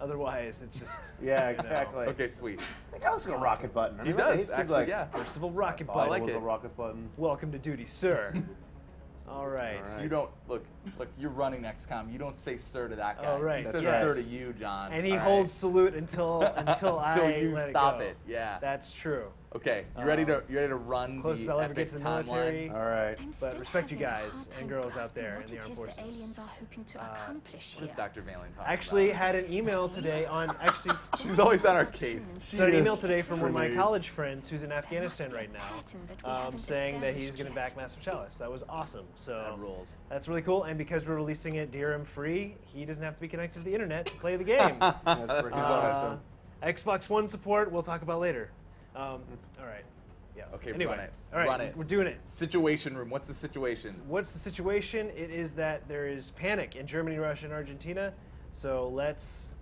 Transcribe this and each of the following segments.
Otherwise, it's just Yeah, exactly. Okay, sweet. That guy looks like a rocket button. I He mean, does, seems actually, like yeah. Percival Rocket I Button. like was it. a rocket button. Welcome to duty, sir. All right. All right. You don't look. You're running XCOM. You don't say sir to that guy. Oh, right. He That's says right. sir to you, John. And he All right? holds salute until I you let stop it go. it. Yeah. That's true. Okay. You ready to run Closest the I'll ever epic get to the timeline? military. All right. But respect you guys and girls out there in the armed forces. What is Dr. Valen talking Actually, about? had an email today on She's always on our case. So an email today from one of my college friends who's in Afghanistan right now, saying that he's going to back Massive Chalice. That was awesome. So That rules. that's really cool. And because we're releasing it DRM free, he doesn't have to be connected to the internet to play the game. That's pretty awesome. Xbox One support we'll talk about later. All right. Yeah. Okay, anyway, run it. All right, Run it. we're doing it. Situation room. What's the situation? What's the situation? It is that there is panic in Germany, Russia, and Argentina. So let's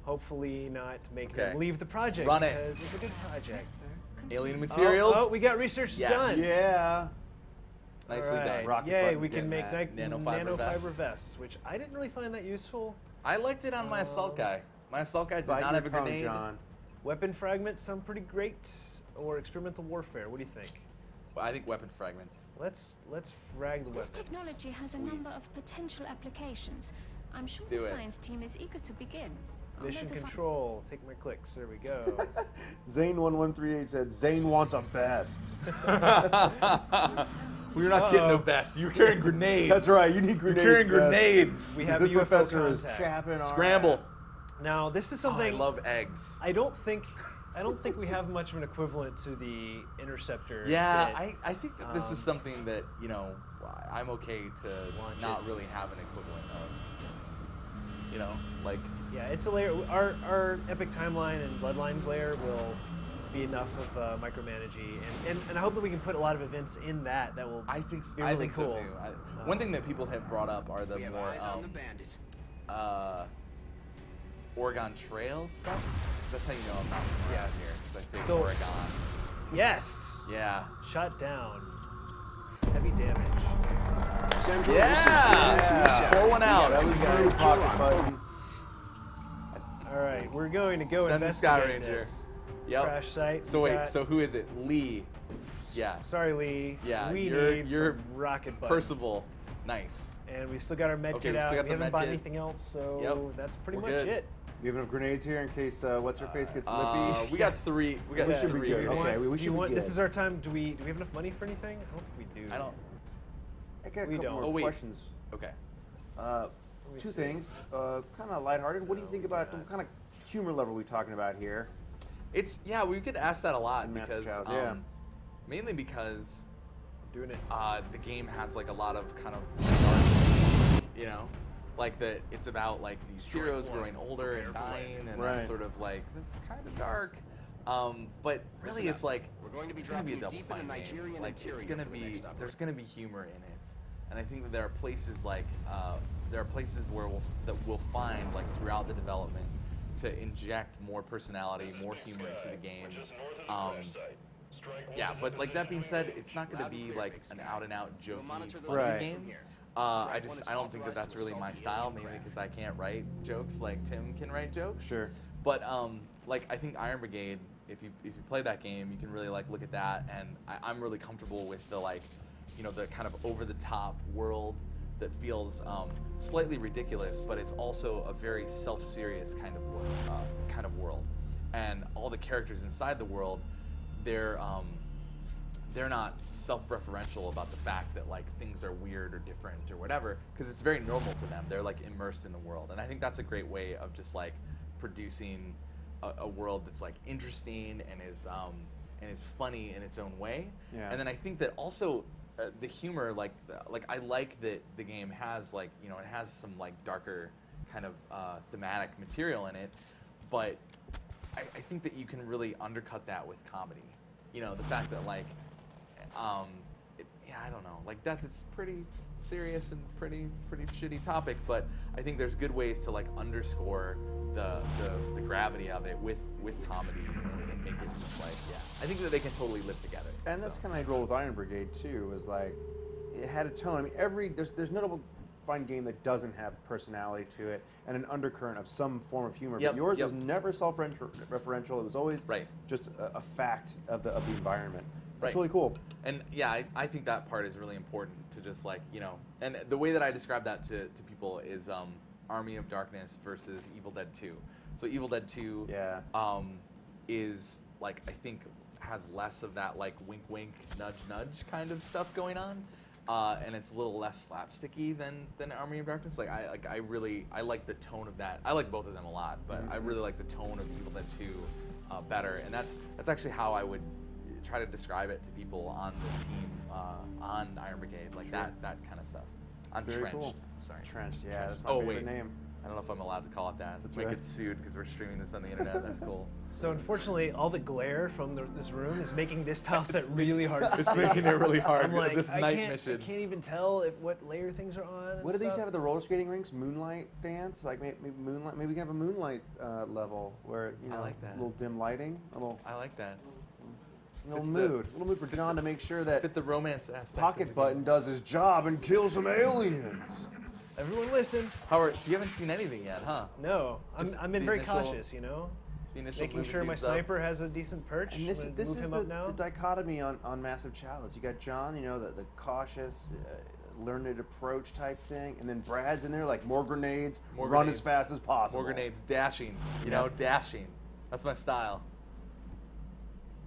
hopefully not make them leave the project Run it. because it's a good project. Alien materials. Oh, we got research Yes. done. Yeah. Nicely All right. done. Rocket Yay, buttons we can make getting nanofiber vests, which I didn't really find that useful. I liked it on my assault guy. My assault guy did Bite not your have a tongue, grenade. John. Weapon fragments sound pretty great, or experimental warfare. What do you think? Well, I think weapon fragments. Let's frag the This weapons. technology has a number of potential applications. I'm sure do the it. science team is eager to begin. I'll Mission notify- control. Take my clicks. There we go. Zane1138 said Zane wants a vest. We're not getting a vest. You're carrying grenades. That's right. You need You're grenades. carrying Vest. grenades. We have This UFO professor is contact. chapping our Scramble. ass. Now this is Oh, I something love eggs. I don't think we have much of an equivalent to the interceptor. Yeah, bit. I think that this is something that, you know, I'm okay to Launch not it. really have an equivalent of. You know, like, Yeah, it's a layer. Our epic timeline and bloodlines layer will be enough of micromanaging, and I hope that we can put a lot of events in that will. I think be really I think cool. so too. One thing that people have brought up are the more Oregon Trail stuff. That's how you know I'm not from around here, because I say So- Oregon. Yes. Yeah. Shut down. Heavy damage. Yeah! Pour one out. That was guys. true pocket button. All right, we're going to go Send the Sky investigate Ranger. this Yep. crash site. So We wait, got- so who is it? Lee. Yeah. Sorry, Lee. Yeah, we you're need some rocket buttons. Percival. Nice. And we still got our med Okay, kit we still out. got We the haven't med bought kit. anything else, so Yep. that's pretty We're much good. it. You have enough grenades here in case what's her face gets lippy. We got three. We got We should be three. good. Okay, we Do should you be want, this good. is our time. Do we have enough money for anything? I don't think we do. I don't. I got a We couple don't. more Oh, wait. questions. Okay. me Two see. things. Kind of lighthearted. What do you think about what kind of humor level are we talking about here? It's we get asked that a lot In Massive because Chalice, yeah. mainly because Doing it. the game has like a lot of kind of you know, like it's about like these heroes growing older and dying, and Right. that's sort of like this is kind of dark. But really, it's like it's gonna be a double fine game. Like it's gonna be there's gonna be humor in it, and I think that there are places like there are places where we'll find like throughout the development to inject more personality, more humor into the game. Yeah, but like that being said, it's not going to be like an out-and-out jokey, funny Right. game. I don't think that that's really my style, mainly because I can't write jokes like Tim can write jokes. Sure. But like I think Iron Brigade, if you play that game, you can really like look at that, and I'm really comfortable with the like, you know, the kind of over-the-top world that feels slightly ridiculous, but it's also a very self-serious kind of world, and all the characters inside the world, they're not self-referential about the fact that like things are weird or different or whatever, because it's very normal to them. They're like immersed in the world, and I think that's a great way of just like producing a world that's like interesting and is funny in its own way. Yeah. And then I think that also the humor, like I like that the game has like, you know, it has some like darker kind of thematic material in it, but I think that you can really undercut that with comedy. You know, the fact that like, I don't know, like death is pretty serious and pretty shitty topic, but I think there's good ways to like underscore the gravity of it with comedy and make it just like, I think that they can totally live together. And that's kind of like roll with Iron Brigade too. Was like, it had a tone. I mean, there's notable find game that doesn't have personality to it and an undercurrent of some form of humor. Yep, But yours yep. was never self-referential. It was always Right. just a fact of the environment. That's Right. really cool. And yeah, I think that part is really important to just like, you know, and the way that I describe that to people is Army of Darkness versus Evil Dead 2. So Evil Dead 2 Yeah. is like, I think has less of that like wink wink nudge nudge kind of stuff going on. And it's a little less slapsticky than Army of Darkness. Like I really like the tone of that. I like both of them a lot, but I really like the tone of Evil Dead 2 better. And that's actually how I would try to describe it to people on the team on Iron Brigade, like that kind of stuff. On Very Trenched. cool. Sorry. Trenched, yeah, Trenched. that's my Oh, favorite wait. name. I don't know if I'm allowed to call it that. That's Might right. get sued because we're streaming this on the internet. That's cool. So unfortunately, all the glare from this room is making this tile set really hard to It's see. making it really hard. I'm like, This I night can't mission. even tell what layer things are on. and What do they used to stuff. have at the roller skating rinks? Moonlight dance, like maybe moonlight. Maybe we can have a moonlight level where I like that. a little dim lighting, a little I like that. little Fits mood, a little mood for John to make sure that Fit the romance aspect. of the Pocket game. Button does his job and kills some aliens. Everyone listen. Howard, so you haven't seen anything yet, huh? No, Just I'm being the very initial- cautious, you know? The initial Making moving sure my dudes up. sniper has a decent perch. And this I'm gonna is move him the up now. dichotomy on Massive Chalice. You got John, you know, the cautious, learned approach type thing, and then Brad's in there like more grenades, More run grenades. as fast as possible. More grenades, dashing. You know, dashing. That's my style.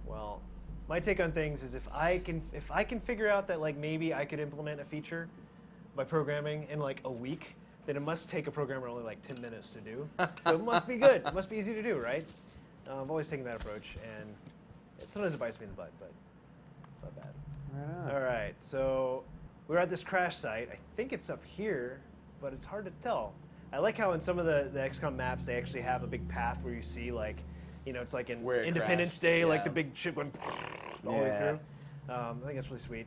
Well, my take on things is if I can figure out that like maybe I could implement a feature by programming in like a week, then it must take a programmer only like 10 minutes to do. So it must be good. It must be easy to do, right? I've always taken that approach, and sometimes it bites me in the butt, but it's not bad. Right on. All right, so we're at this crash site. I think it's up here, but it's hard to tell. I like how in some of the XCOM maps they actually have a big path where you see like, you know, it's like in Where it Independence crashed, Day, like yeah. the big ship going all the way Yeah. through. I think that's really sweet.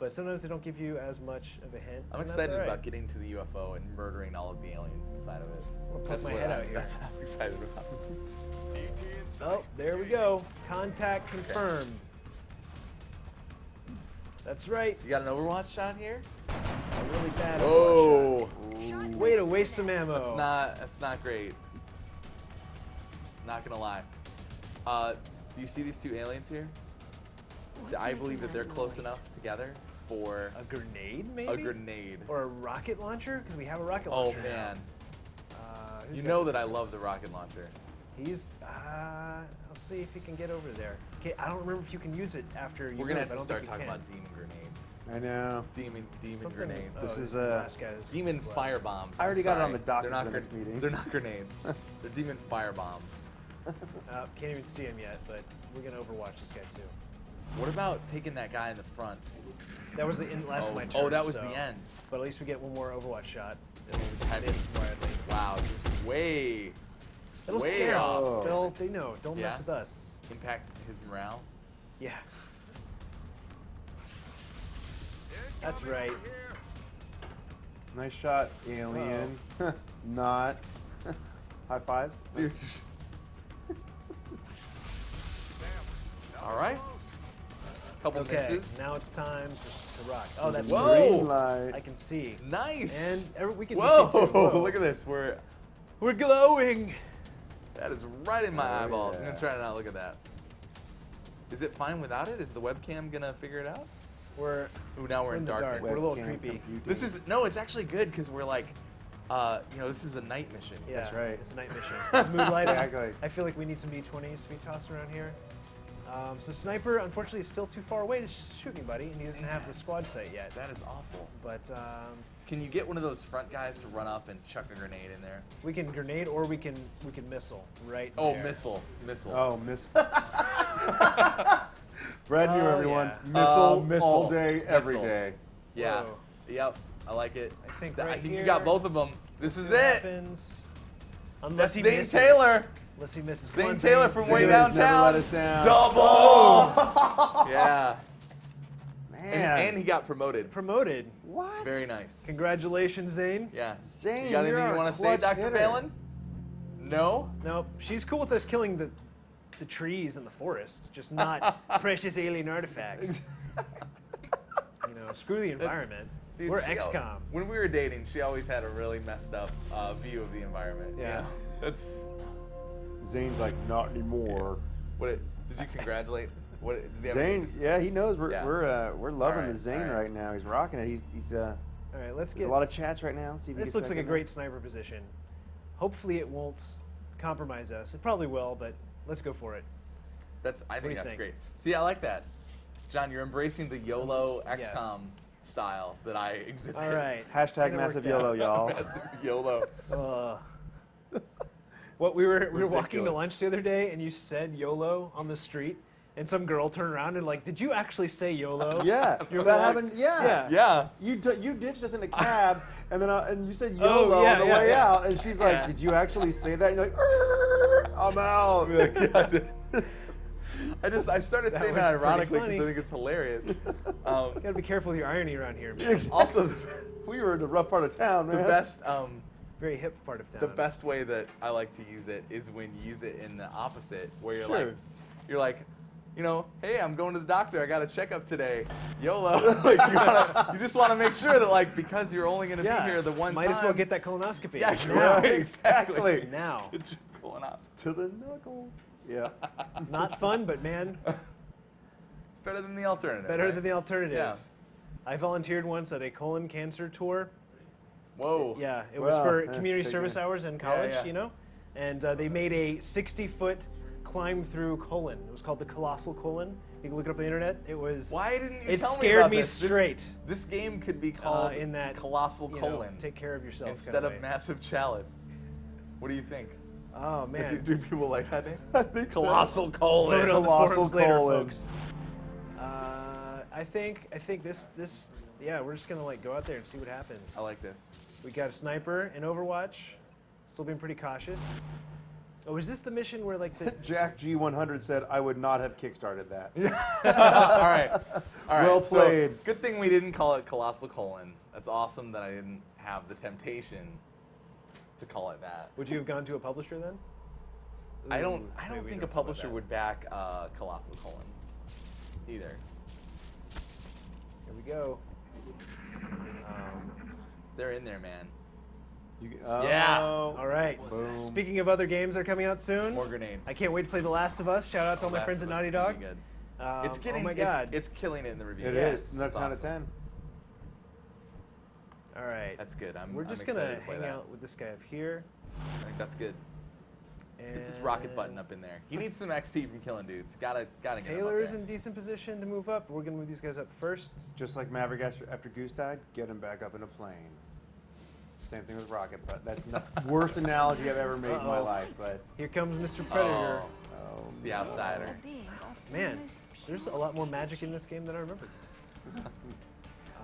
But sometimes they don't give you as much of a hint. I'm and that's excited all right. about getting to the UFO and murdering all of the aliens inside of it. I'll poke That's my what head I'm, out here. That's what I'm excited about. Oh, there we go. Contact confirmed. That's right. You got an Overwatch shot here? A really bad Oh, shot. Way to waste some ammo. that's not great. Not gonna lie. Do you see these two aliens here? I believe that they're close enough together for A grenade, maybe? a grenade. Or a rocket launcher? Because we have a rocket Oh launcher now. man, Who's you got know the- that I love the rocket launcher. He's, I'll see if he can get over there. Okay, I don't remember if you can use it after you We're gonna move. have I to don't start think talking you about can. demon grenades. I know. Demon Something- grenades. This oh, is, the last guy's Demon left. fire bombs. I already I'm got it on sorry. the docket They're not for the next meeting. They're not grenades. They're demon fire bombs. Can't even see him yet, but we're gonna overwatch this guy too. What about taking that guy in the front? That was the last of my turn. Oh, that was so- the end. But at least we get one more Overwatch shot. It'll This is heavy. miss widely. Wow, this is way It'll way scare off. them. They know. Don't mess Yeah? with us. Impact his morale. Yeah. That's right. Nice shot, alien. Not. High fives. Dude. All right. Couple Okay, misses. now it's time to rock. Oh, that's Whoa! Green light. I can see. Nice. And we can Whoa! see too. Whoa. Look at this. We're glowing. That is right in my Oh, eyeballs. I'm yeah. gonna try to not look at that. Is it fine without it? Is the webcam gonna figure it out? We're Ooh, now we're in in the darkness. dark. We're a little Webcam creepy. computing. This is no. It's actually good because we're like, this is a night mission. yeah. That's right. It's a night mission. Moonlight. Exactly. I feel like we need some D20s to be tossed around here. So Sniper, unfortunately, is still too far away to shoot anybody, and he doesn't have the squad site yet. That is awful. But Can you get one of those front guys to run up and chuck a grenade in there? we can grenade or we can missile right Oh, there. missile. Oh, miss. Brand new, Oh, everyone. yeah. Missile, all day, every Missile. day. Yeah. Whoa. Yep. I like it. I think I right think you here- got both of them. This is See what it. happens. That's Unless he Zane misses. Taylor. Unless he misses. Come Zane on, Taylor Zane. from Zane. way Zane has never downtown. let us down. Double. Yeah. Man. And he got promoted. Promoted. What? Very nice. Congratulations, Zane. Yeah. Zane, you got you're anything you our want to say, clutch Dr. hitter. Balin? No? Nope. She's cool with us killing the trees in the forest, just not precious alien artifacts. You know, screw the environment. Dude, We're she XCOM. When we were dating, she always had a really messed up view of the environment. Yeah. You know? That's Zane's like, not anymore. did you congratulate? Does he have Zane, yeah, he knows we're Yeah. we're loving All right, the Zane all right. right now. He's rocking it. He's All right, let's there's get. a lot of chats right now. See if he This gets looks back like a in great sniper position. Hopefully, it won't compromise us. It probably will, but let's go for it. I do you think that's think? great. See, I like that. John, you're embracing the YOLO Yes. XCOM style that I exhibit. All right. there. Hashtag Kinda massive worked out. YOLO, y'all. Massive YOLO. What we were walking to Ridiculous. lunch the other day, and you said YOLO on the street, and some girl turned around and like, did you actually say YOLO? Yeah, You're that like- happened. Yeah. Yeah. You ditched us in a cab, and then and you said Oh, YOLO yeah, on the yeah, way yeah. out, and she's like, Yeah. "Did you actually say that?" And you're like, "Err, "I'm out." I started That saying was that pretty ironically funny. because I think it's hilarious. You gotta be careful with your irony around here, man. Also, We were in a rough part of town, the man. best Very hip part of town. the best way that I like to use it is when you use it in the opposite, where Sure. you're like, you know, hey, I'm going to the doctor. I got a checkup today. YOLO. Like, you just want to make sure that, like, because you're only going to Yeah. be here the one Might time. as well get that colonoscopy. Yeah, now. right, exactly. Now. Get your colonoscopy. To the knuckles. Yeah. Not fun, but man, It's better than the alternative. better right? than the alternative. Yeah. I volunteered once at a colon cancer tour. Whoa. Yeah, it was Wow, for that's community taking service it. hours in college, yeah. you know? And they made a 60-foot climb through colon. It was called the Colossal Colon. You can look it up on the internet. It was. Why didn't you It tell me scared about me this? straight. This game could be called in that Colossal you know, Colon take care of yourself. instead kinda of way. Massive Chalice. What do you think? Oh man. Do people like that name? I think so. Colossal Vote Colon. on the Colossal forums later, colon. folks. I think this yeah, we're just gonna like go out there and see what happens. I like this. We got a sniper in Overwatch. Still being pretty cautious. Oh, is this the mission where like the Jack G100 said, "I would not have kickstarted that." All right. Well So, played. good thing we didn't call it Colossal Colon. That's awesome that I didn't have the temptation to call it that. would you have gone to a publisher then? I Ooh, don't maybe we think a don't talk about publisher that. would back Colossal Colon either. Here we go. They're in there, man. Yeah. All right. Boom. Speaking of other games that are coming out soon, More grenades. I can't wait to play The Last of Us. Shout out to all my Last friends at of Us Naughty is gonna Dog. be good. It's It's getting. Oh my god. It's killing it in the reviews. It Yes. is. That's It's 10 out of awesome. 10. All right. That's good. We're I'm just excited gonna to play hang that. out with this guy up here. I think that's good. Let's get this rocket button up in there. He needs some XP from killing dudes. Gotta get him Taylor up is there. in decent position to move up. We're gonna move these guys up first. Just like Maverick after Goose died, get him back up in a plane. Same thing with Rocket, but that's the worst analogy I've ever made in my Uh-oh. life. But Here comes Mr. Predator. Oh, it's the outsider. Man, there's a lot more magic in this game than I remembered.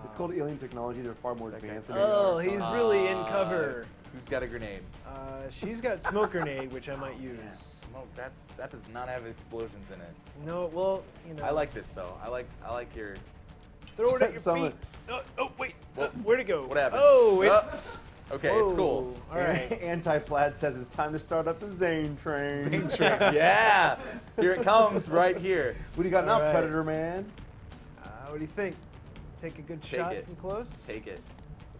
it's called alien technology. They're far more advanced. than Oh, we are. he's really in cover. Who's got a grenade? She's got smoke grenade, which I might use. Smoke. That does not have explosions in it. No, well, you know. I like this though. I like your. Throw it at your Someone- feet. Oh, wait. Whoa. Where'd it go? What happened? Oh, Oh. it's. Okay, it's cool. Whoa, All right. Anti-Plaid says it's time to start up the Zane train. Yeah, here it comes right here. What do you got now, All right. Predator Man? What do you think? Take a good Take shot it. from close? Take it.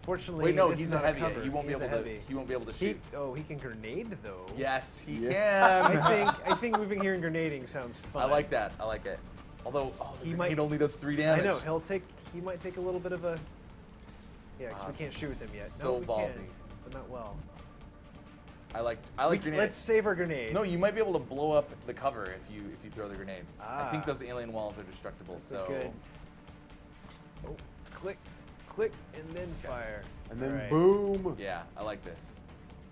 Fortunately, Wait, no, this he's is a not heavy. cover. He won't be He's able a to. heavy. He won't be able to He, shoot. he can grenade though. Yes, he Yeah. can. I think moving here and grenading sounds fun. I like that. I like it. Although the He grenade might- only does 3 I damage. know he might take a little bit of a. Yeah, because we can't shoot with him yet. So no, we ballsy. Can, but not well. I like grenades. Let's save our grenade. No, you might be able to blow up the cover if you throw the grenade. I think Ah. those alien walls are destructible. That's So good. Oh, click, and then fire. And then All right. boom. yeah, I like this.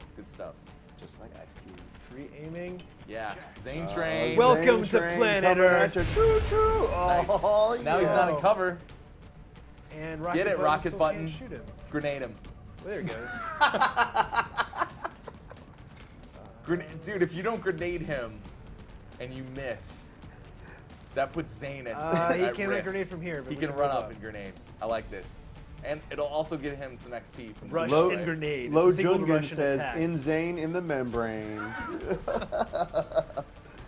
It's good stuff. Just like Ice Cube. Free aiming. Yeah, Zane Train. Welcome Zane to train planet coming at Earth. ya. Choo choo. Nice. Oh, Now he's not in Yo. cover. And rocket Get it, button rocket still button. Can't shoot him. Grenade him. Well, there he goes. Dude, if you don't grenade him and you miss, that puts Zane at, He at cannot risk. grenade from here, but He we can can run move up up. and grenade. I like this. And it'll also get him some XP from Rush the Low- and grenade. It's Low a single Jungan Russian says, attack. in Zane in the membrane.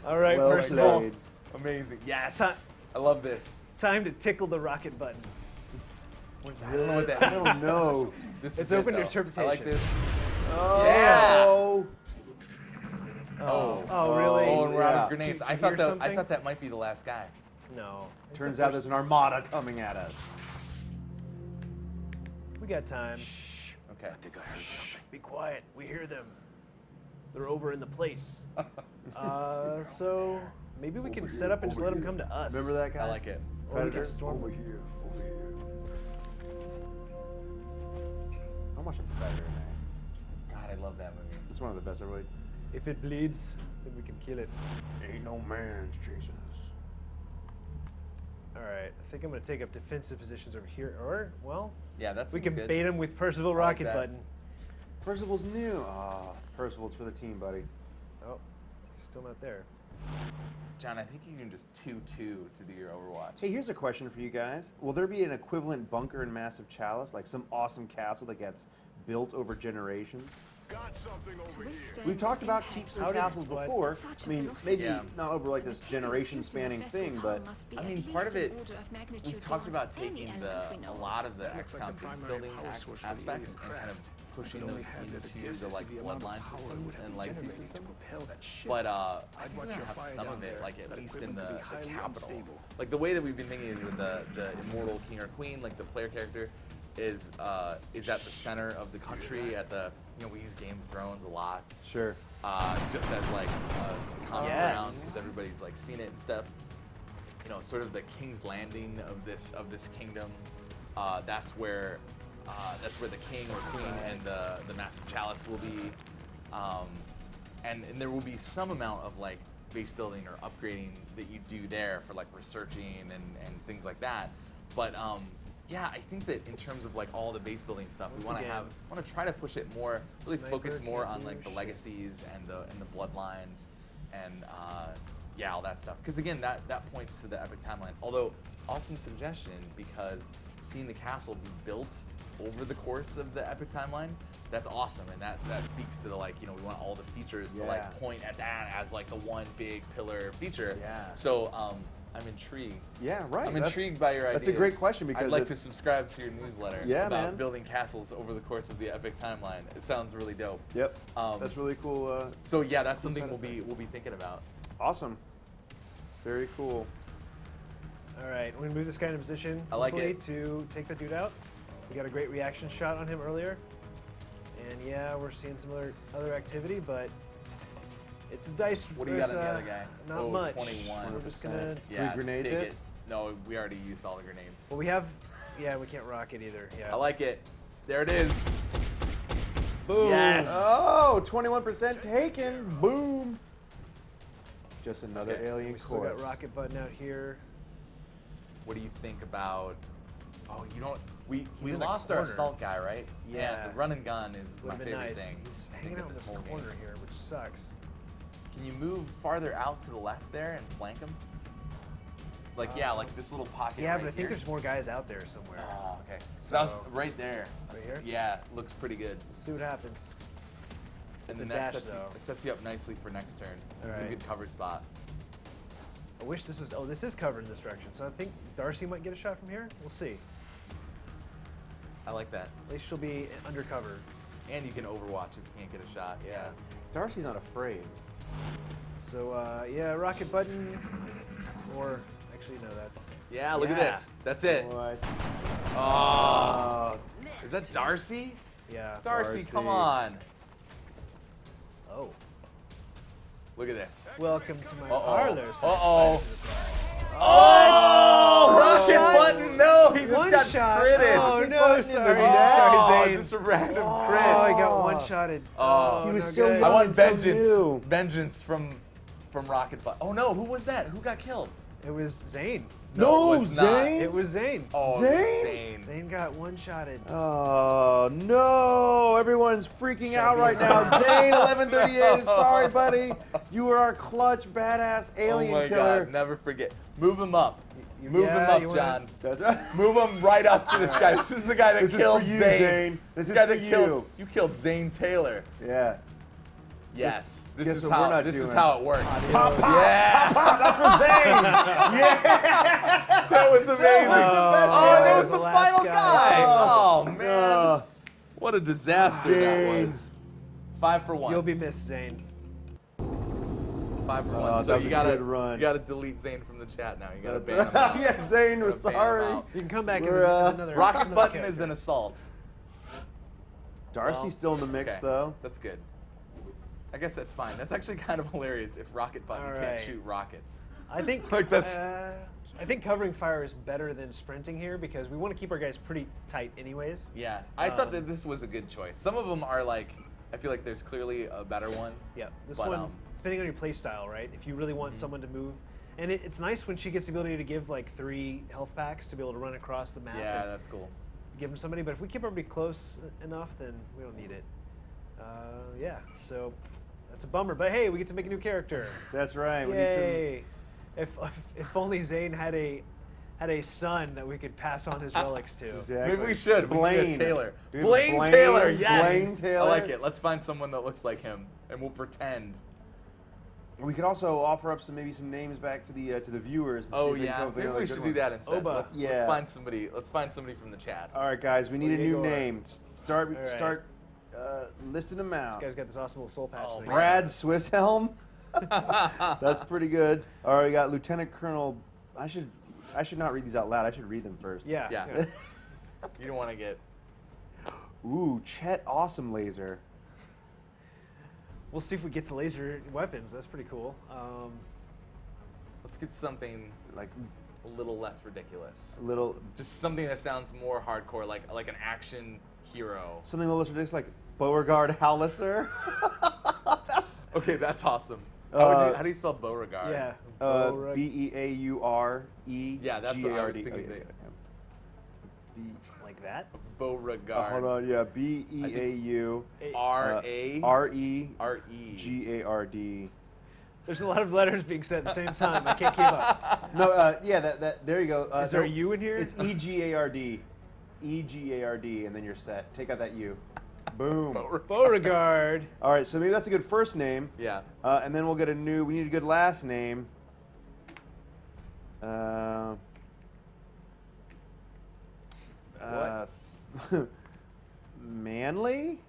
All right, Well Percival. played. Amazing. Yes. Ti- I love this. Time to tickle the rocket button. What's that? I don't know what that I means. don't know. This It's is open it, to though. interpretation. I like this. Oh. Yeah. Oh, really? Oh, and we're out Yeah. of grenades. Did you I thought hear that something? might be the last guy. No. It's Turns the out first- there's an armada coming at us. We got time. Okay. Shh. Be quiet. We hear them. They're over in the place. So maybe we can set up and just let them come to us. Remember that guy? I like it. Or we Predator? can storm Over them. here. Over here. How much a Predator, man? God, I love that movie. It's one of the best ever made. If it bleeds, then we can kill it. Ain't no man's chasing us. All right. I think I'm going to take up defensive positions over here. Or, well, Yeah, that's we can bait them with Percival like rocket that. button. Percival's new. Ah, Percival's for the team, buddy. Oh, still not there. John, I think you can just 2-2 to do your Overwatch. Hey, here's a question for you guys. Will there be an equivalent bunker in Massive Chalice, like some awesome castle that gets built over generations? We've talked about keepsome How did- castles what? before. I mean, maybe Yeah. not over like this generation-spanning thing, but I mean, part of it, we talked about taking a lot of the XCOM base building aspects and kind of pushing those into the like bloodline system and legacy system. But I think we're gonna have some of it, like at least in the capital. Like the way that we've been thinking is that the immortal king or queen, like the player character, is at the center of the country. At the we use Game of Thrones a lot. sure. Just as like a common Yes. ground because everybody's like seen it and stuff. Sort of the King's Landing of this kingdom. That's where the king or queen and the Massive Chalice will be, and there will be some amount of like base building or upgrading that you do there for like researching and things like that. But yeah, I think that in terms of like all the base building stuff, we want to try to push it more, really focus Sniper, more on can't like do the shit. legacies and the bloodlines and yeah, all that stuff. Because again, that points to the epic timeline. Although, awesome suggestion, because seeing the castle be built over the course of the epic timeline, that's awesome, and that speaks to the like we want all the features to Yeah. like point at that as like the one big pillar feature. Yeah. So I'm intrigued. Yeah, right. I'm That's- intrigued by your ideas. That's a great question because I'd like to it's- subscribe to your newsletter Yeah, about man. building castles over the course of the epic timeline. It sounds really dope. Yep. Um, That's really cool. So yeah, that's something side we'll be thinking about. Awesome. Very cool. All right, we're gonna move this guy into position. I like hopefully, it. to take that dude out. We got a great reaction shot on him earlier, and yeah, we're seeing some other activity, but it's a dice. What do you got it's, on the other guy? Not Oh, much. 21. We're just gonna. Yeah, grenade take this? it. No, we already used all the grenades. Well, we have. Yeah, we can't rock it either. Yeah. I like it. There it is. Boom. Yes. Oh, 21% taken. Boom. Just another Okay. alien We still corpse. got rocket button out here. What do you think about? Oh, we in the lost our corner. assault guy, right? Yeah. And the run and gun is my Would've been favorite nice. thing. He's I think, hanging of out in this whole corner game. here, which sucks. Can you move farther out to the left there and flank him? Like yeah, like this little pocket. Yeah, right but I think here. there's more guys out there somewhere. Oh, okay. So that was So- right there. Right here? Yeah, looks pretty good. Let's see what happens. And It's then a that dash, sets, though. it sets you up nicely for next turn. It's a Alright. good cover spot. I wish this was. Oh, this is covered in this direction. So I think Darcy might get a shot from here. We'll see. I like that. At least she'll be undercover. And you can overwatch if you can't get a shot. Yeah. Darcy's not afraid. So yeah, rocket button, or actually no, that's. Yeah, look at Yeah. this. That's it. What? Oh. Is that Darcy? Yeah. Darcy, come Darcy. on. Oh. Look at this. Welcome to my Uh-oh. parlor. says Uh-oh. Spider the Fly. Oh! Rocket shot. button! No, he just One got shot. critted. Oh Rocket no, button sorry. in the Oh, Sorry, Zane. just a random Oh, crit. he got one-shotted. Oh. He was no so good. young. I want and so vengeance. new. Vengeance from Rocket Button. Oh no, who was that? Who got killed? It was Zane. No, it was not. Zane. It was Zane. Oh, it was Zane? Zane. Zane got one-shotted. Oh no! Everyone's freaking out be right now. Zane, 1138. Sorry, buddy. You were our clutch, badass alien Oh my killer. God! Never forget. Move him up. You- Move yeah, him up, you wanna- John. That's right. Move him right up to this guy. This is the guy that This is killed for you, Zane. Zane. This is guy for that killed you. you killed Zane Taylor. Yeah. Yes, this Guess is what we're how not this is doing? how it works. Pop, pop, Yeah, pop, that's for Zane. Yeah. that was amazing. That was the the last final guy. guy. Oh man, Oh, what a disaster that Zane. was. 5 for 1. You'll be missed, Zane. 5 for 1. Oh, So that was you a gotta good run. you gotta delete Zane from the chat now. You gotta That's ban him right. out. Yeah, Zane, we're You gotta ban him sorry. out. You can come back as, We're, as another Rocket another Button character. is an assault. Darcy's Well, still in the mix, Okay, though. that's good. I guess that's fine. That's actually kind of hilarious if Rocket Button All can't right. shoot rockets. I think Like, that's- I think covering fire is better than sprinting here because we want to keep our guys pretty tight anyways. Yeah, I thought that this was a good choice. Some of them are like, I feel like there's clearly a better one. Yeah, this But, one, depending on your play style, right? If you really want someone to move, and it's nice when she gets the ability to give like 3 health packs to be able to run across the map. Yeah, and that's cool. give them somebody. But if we keep everybody close enough, then we don't need it. Yeah, so that's a bummer. But hey, we get to make a new character. That's right. We need some. Yay! If only Zane had a son that we could pass on his relics to. Exactly. Maybe we should. We Blaine. could get Taylor. Dude, Blaine Blaine- Taylor, yes! Blaine Taylor. I like it. Let's find someone that looks like him, and we'll pretend. We could also offer up some names back to the viewers. And see Oh if they yeah, come up with maybe another we good should one. do that instead. Oba. Let's Yeah. find somebody. Let's find somebody from the chat. All right, guys, we need a new Igor. name. Start All right. start listing them This out. guy's got this awesome little soul patch Oh, thing. Brad Swisshelm. That's pretty good. All right, we got Lieutenant Colonel. I should not read these out loud. I should read them first. Yeah. Yeah. You don't want to get. Ooh, Chet Awesome Laser. We'll see if we get to laser weapons. That's pretty cool. Let's get something Like a little less ridiculous. a little Just something that sounds more hardcore, like an action hero. something a little ridiculous, like Beauregard Howitzer. Okay, that's awesome. Uh, How do you spell Beauregard? Yeah. Beaure. Yeah, that's what I was thinking. Like that? Beauregard. Hold on, yeah, Beau R-A. Regard. There's a lot of letters being said at the same time. I can't keep up. No, yeah, that there you go. Is there a U in here? It's Egard. Egard, and then you're set. Take out that U. Boom. Beauregard. All right, so maybe that's a good first name. Yeah. And then we'll get we need a good last name. Manly?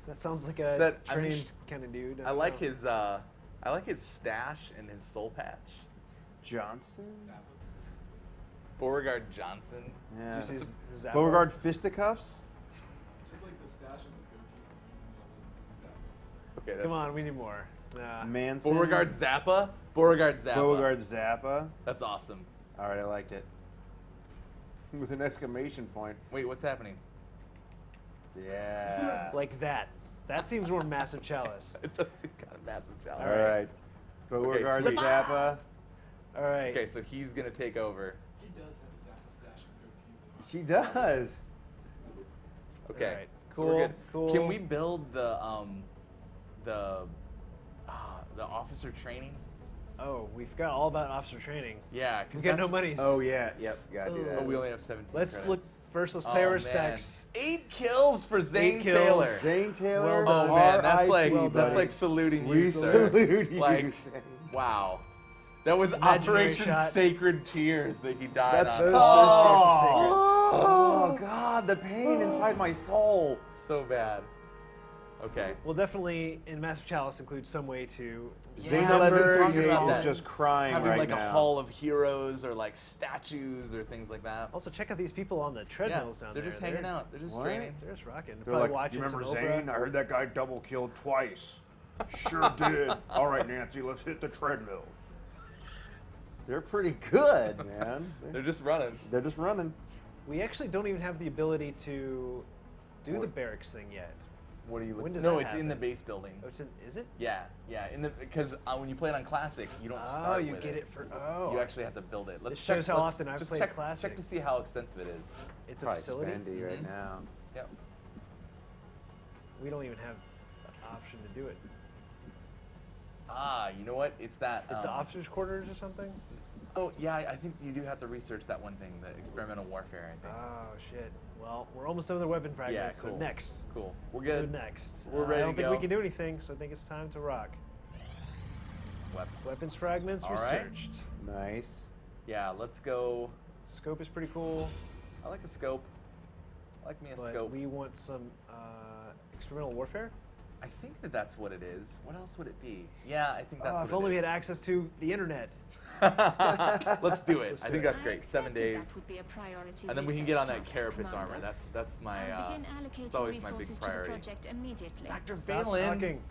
That sounds like a That- I trench mean, kind of dude. I like his stash and his soul patch. Johnson? Beauregard Johnson. Yeah. Did you see Zappa? Beauregard Fisticuffs? Okay, that's Come on, we need more. Nah. Manson? Beauregard Zappa. Beauregard Zappa. Beauregard Zappa. That's awesome. All right, I liked it. With an exclamation point. Wait, what's happening? Yeah. Like that. That seems more Massive Chalice. It does seem kind of massive challenge. All right. Beauregard sweet. Zappa. All right. Okay, so he's gonna take over. He does have a Zappa stash and goatee. She does. Okay. All right. So we're good. Cool. Can we build the officer training? Oh, we forgot all about officer training. Yeah, We because got no money. Oh, yeah. Yep. Gotta do that. Oh, we only have 17 Let's credits. look first. Let's Oh, pay our man. respects. 8 kills for Zane 8 kills. Taylor. Zane Taylor. Well Oh done. man, that's like R.I.P., that's buddy. like saluting We you, sir. salute you, Like, Zane. wow, that was Imaginary Operation shot. Sacred Tears that he died That's on. so Oh, Oh, God, the pain inside my soul. so bad. Okay. We'll definitely, in Massive Chalice, include some way to Zane Remember, talking about 1138 that. is just crying Having right like now. a hall of heroes or like statues or things like that. Also check out these people on the Yeah, treadmills down they're there. just hanging out. They're just What? training. They're just rocking. They're Probably like, watching you remember some Zane? Oprah. I heard that guy double killed twice. Sure did. All right, Nancy, let's hit the treadmill. They're pretty good, man. They're just running. They're just running. We actually don't even have the ability to do the barracks thing yet. What are you When looking? does No, that it's in the happen? base building. Oh, it's in, is it? Yeah, yeah. Because when you play it on Classic, you don't Oh, start you with get it for. Oh. You actually have to build it. Let's This check. shows how let's often I've just played check, Classic. Check to see how expensive it is. It's a Probably facility. spendy right Mhm. now. Yep. We don't even have an option to do it. Ah, you know what? It's that. It's the officers' quarters or something. Oh, yeah, I think you do have to research that one thing, the experimental warfare, I think. Oh, shit. Well, we're almost done with the weapon fragments, cool. so next. Cool. We're So good. next. We're ready I don't to think go. we can do anything, so I think it's time to rock. Weapons fragments All right. researched. Nice. Yeah, let's go. Scope is pretty cool, I like a scope. I like me a but scope. we want some experimental warfare. I think that that's what it is. What else would it be? Yeah, I think that's what If only it we is. had access to the internet. Let's do it. Let's I do think it. that's great. 7 days. That would be a priority And then we can research get on that task, carapace Commander. armor. That's my Begin it's allocating always my big resources to the priority. project immediately. Dr. Stop Valen. talking.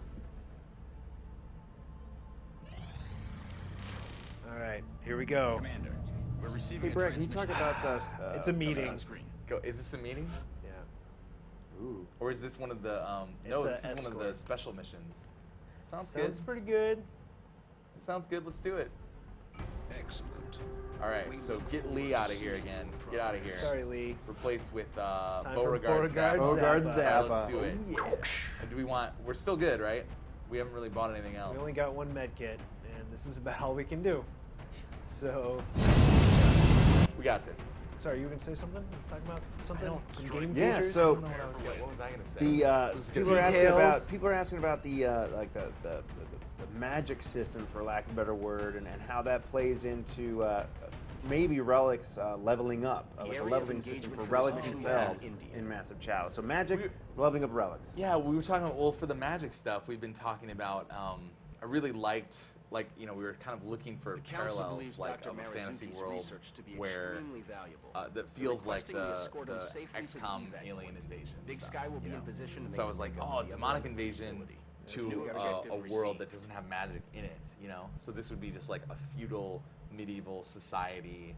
All right, here we go. Commander, we're receiving Hey, a Brett, can you talk transmission. about It's a meeting. on screen. Go. Is this a meeting? Yeah. Ooh. Or is this one of the no, It's this a is one of the escort. special missions. Sounds Sounds good. pretty good. Sounds good. Let's do it. Excellent. All right. So get Lee out of here again. Get out of here. Sorry, Lee. Replaced with Time for Beauregard Beauregard Zappa. Beauregard Zappa. All right, let's Zappa. do it. Oh, yeah. And do we want? We're still good, right? We haven't really bought anything else. We only got one med kit, and this is about all we can do. So, We got this. sorry, you were gonna say something? Talking about something? don't- Some game Yeah, features? so- I don't know what was I gonna say? The Let's get people are to asking details. about the like the magic system, for lack of a better word, and how that plays into maybe relics leveling up, like a leveling system for relics themselves in Massive Chalice. So magic, leveling up relics. Yeah, we were talking about, well, for the magic stuff, we've been talking about, I really liked, like, you know, we were kind of looking for parallels, like, of a fantasy world where, that feels like the XCOM alien invasion Big stuff, Sky will be you in know? position to So I make was a like, break oh, on the demonic other invasion facility. to New a objective world received. that doesn't have magic in it, you know? So this would be just like a feudal medieval society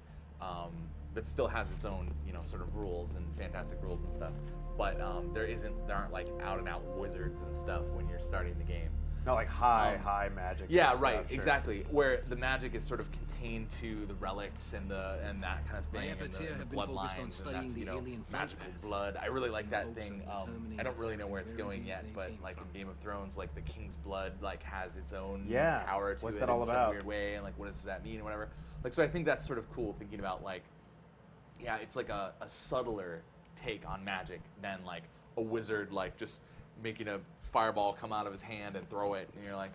that still has its own, you know, sort of rules and fantastic rules and stuff. But there aren't like out and out wizards and stuff when you're starting the game. Not like high magic. Yeah, type right, stuff, sure. exactly. Where the magic is sort of contained to the relics and that kind of thing, and efforts the, here and the have been focused on bloodlines, and studying that's, you the know, alien flight magical paths blood. I really like that hopes thing. of determining I don't really know where it's exactly going where yet, they but came like from. in Game of Thrones, like the king's blood like has its own Yeah, power to what's it that all in some about? weird way, and like what does that mean, and whatever. Like, so I think that's sort of cool thinking about like, yeah, it's like a subtler take on magic than like a wizard like just making a fireball come out of his hand and throw it, and you're like,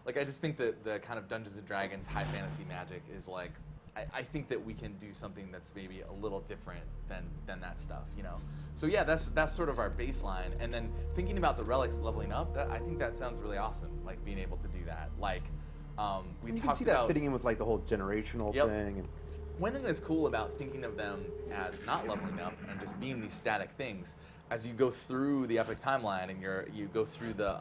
like I just think that the kind of Dungeons and Dragons high fantasy magic is like, I think that we can do something that's maybe a little different than that stuff, you know. So yeah, that's sort of our baseline, and then thinking about the relics leveling up, I think that sounds really awesome, like being able to do that. Like, we You can talked see about that fitting in with like the whole generational Yep. thing. And one thing that's cool about thinking of them as not leveling up and just being these static things, as you go through the epic timeline and you go through the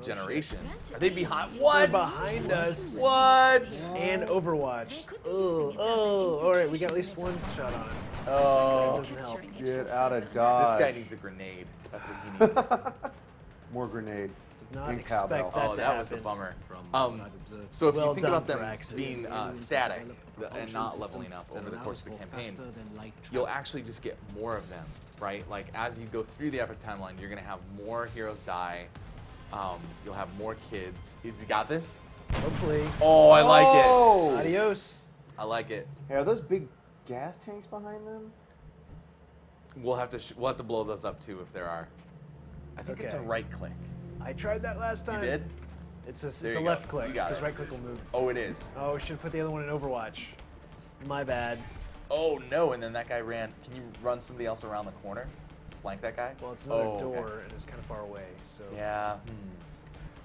generations, are they behind? What? They're behind us. What? And Overwatch. Oh, all right, we got at least one shot on it. Oh, Doesn't help. get out of this Dodge. guy needs a grenade. That's what he needs. More grenade. Did not And expect cowbell. that Oh, to that was a happen. bummer. From what I've observed, So if Well you think done, about them Firaxis. being static and not leveling up over the course of the campaign, you'll actually just get more of them, right? Like as you go through the epic timeline, you're gonna have more heroes die. You'll have more kids. Is he got this? Hopefully. Oh, I like it. Oh! Adios. I like it. Hey, are those big gas tanks behind them? We'll have to blow those up too if there are. I think it's a Okay. right click. I tried that last You time. did? It's a There you go. left click. You got Because it. right click will move. Oh, it is. Oh, we should put the other one in Overwatch. My bad. Oh no! And then that guy ran. Can you run somebody else around the corner to flank that guy? Well, it's another Oh, okay. door and it's kind of far away. So Yeah.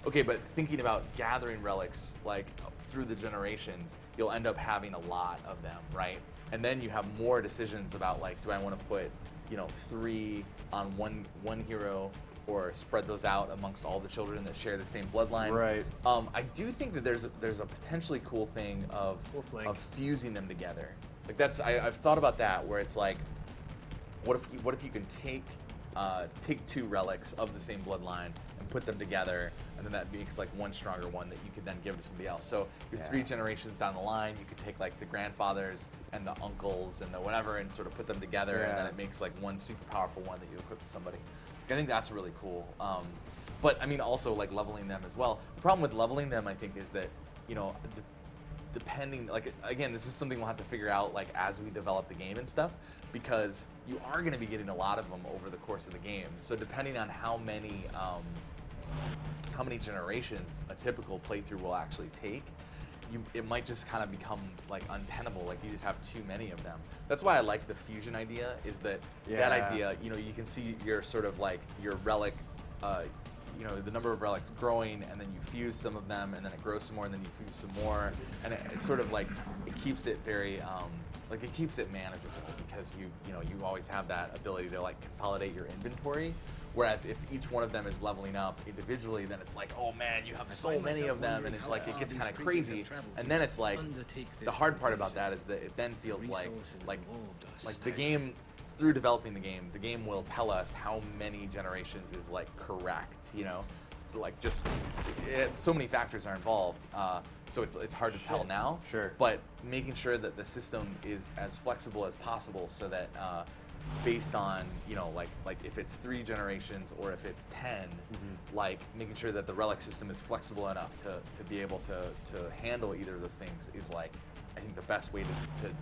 Okay, but thinking about gathering relics, like through the generations, you'll end up having a lot of them, right? And then you have more decisions about like, do I want to put, 3 on one hero, or spread those out amongst all the children that share the same bloodline? Right. I do think that there's a potentially cool thing of Cool flank. of fusing them together. Like I've thought about that, where it's like, what if you can take 2 relics of the same bloodline and put them together, and then that makes like one stronger one that you could then give to somebody else. So you're 3 generations down the line, you could take like the grandfathers and the uncles and the whatever, and sort of put them together, and then Yeah. it makes like one super powerful one that you equip to somebody. I think that's really cool. But I mean, also like leveling them as well. The problem with leveling them, I think, is that depending, like, again, this is something we'll have to figure out, like, as we develop the game and stuff, because you are going to be getting a lot of them over the course of the game. So depending on how many generations a typical playthrough will actually take, it might just kind of become like untenable, like you just have too many of them. That's why I like the fusion idea, is that that idea, you know, you can see your sort of like your relic, you know, the number of relics growing, and then you fuse some of them, and then it grows some more, and then you fuse some more, and it's sort of like, it keeps it very, like it keeps it manageable, because you know, you always have that ability to like consolidate your inventory. Whereas if each one of them is leveling up individually, then it's like, oh man, you have so many of them, and it's like, it gets kind of crazy. And then it's like, the hard part about that is that it then feels like the game, through developing the game will tell us how many generations is like correct, you know? Like just, so many factors are involved, so it's hard to tell now. Sure. But making sure that the system is as flexible as possible, so that based on, you know, like if it's 3 generations or if it's 10, like making sure that the relic system is flexible enough to be able to handle either of those things is like, I think the best way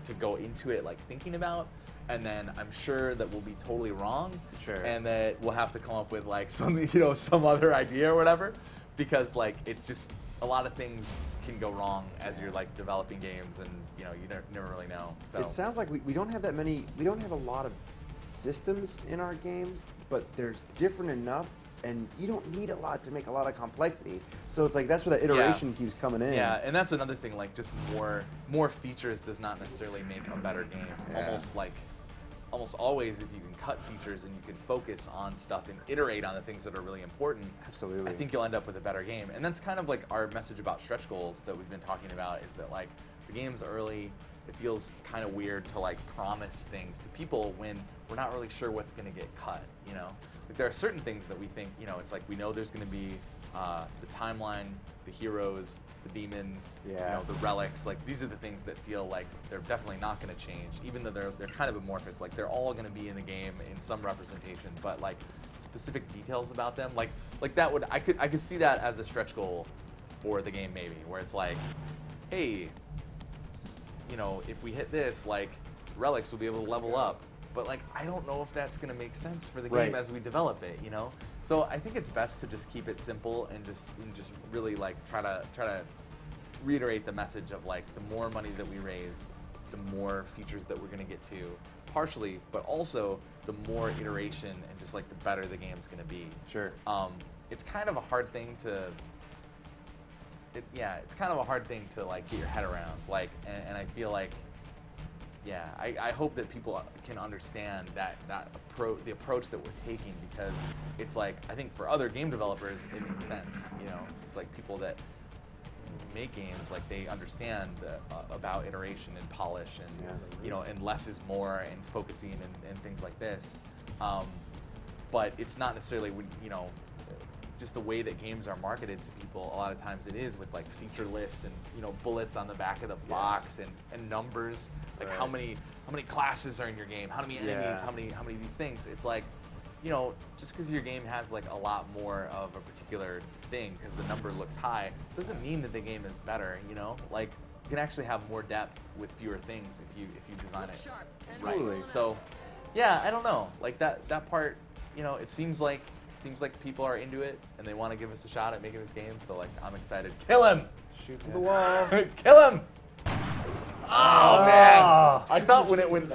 to go into it, like thinking about. And then I'm sure that we'll be totally wrong, and that we'll have to come up with like some, you know, some other idea or whatever, because like it's just a lot of things can go wrong as you're like developing games, and you know, you never really know. So it sounds like we don't have that many. We don't have a lot of systems in our game, but they're different enough, and you don't need a lot to make a lot of complexity. So it's like that's where that iteration keeps coming in. Yeah, and that's another thing. Like just more features does not necessarily make a better game. Almost always, if you can cut features and you can focus on stuff and iterate on the things that are really important, absolutely, I think you'll end up with a better game. And that's kind of like our message about stretch goals that we've been talking about, is that like the game's early, it feels kind of weird to like promise things to people when we're not really sure what's going to get cut, you know? Like there are certain things that we think, you know, it's like we know there's going to be the timeline, the heroes, the demons, you know, the relics. Like these are the things that feel like they're definitely not going to change, even though they're kind of amorphous. Like they're all going to be in the game in some representation, but like specific details about them, like that would, I could see that as a stretch goal for the game, maybe, where it's like, hey, you know, if we hit this, like relics will be able to level up. But like, I don't know if that's going to make sense for the game as we develop it, you know? So I think it's best to just keep it simple and just really like try to reiterate the message of like, the more money that we raise, the more features that we're going to get to, partially, but also the more iteration and just like the better the game's going to be. Sure. It's kind of a hard thing to, it's kind of a hard thing to like get your head around. Like, and I feel like, yeah, I hope that people can understand the approach that we're taking, because it's like, I think for other game developers it makes sense, you know. It's like people that make games, like they understand about iteration and polish, and you know, and less is more, and focusing and things like this. But it's not necessarily, you know, just the way that games are marketed to people. A lot of times it is with like feature lists and, you know, bullets on the back of the box, and numbers, like how many classes are in your game, how many enemies, how many of these things. It's like, you know, just because your game has like a lot more of a particular thing, because the number looks high, doesn't mean that the game is better, you know? Like, you can actually have more depth with fewer things if you design it right. So yeah, I don't know, like that part, you know, it seems like people are into it and they want to give us a shot at making this game, so like, I'm excited. Kill him! Shoot through the wall. Kill him! Oh man! I thought when it went,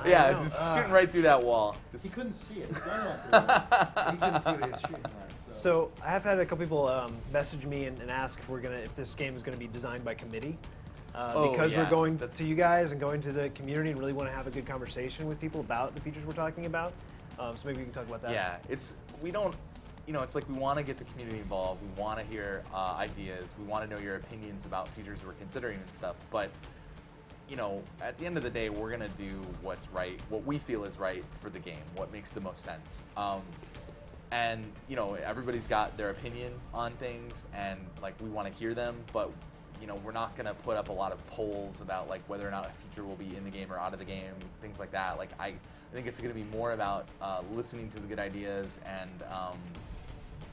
just shooting right through that wall. Just, he couldn't see it. He couldn't see what he was shooting at. So I have had a couple people message me and ask if this game is going to be designed by committee. Because we're going to you guys and going to the community and really want to have a good conversation with people about the features we're talking about. So maybe we can talk about that. Yeah, we don't, you know, it's like we want to get the community involved. We want to hear ideas. We want to know your opinions about features we're considering and stuff. But, you know, at the end of the day, we're going to do what's right, what we feel is right for the game, what makes the most sense. And, you know, everybody's got their opinion on things, and, like, we want to hear them, but, you know, we're not going to put up a lot of polls about, like, whether or not a feature will be in the game or out of the game, things like that. Like, I think it's going to be more about listening to the good ideas and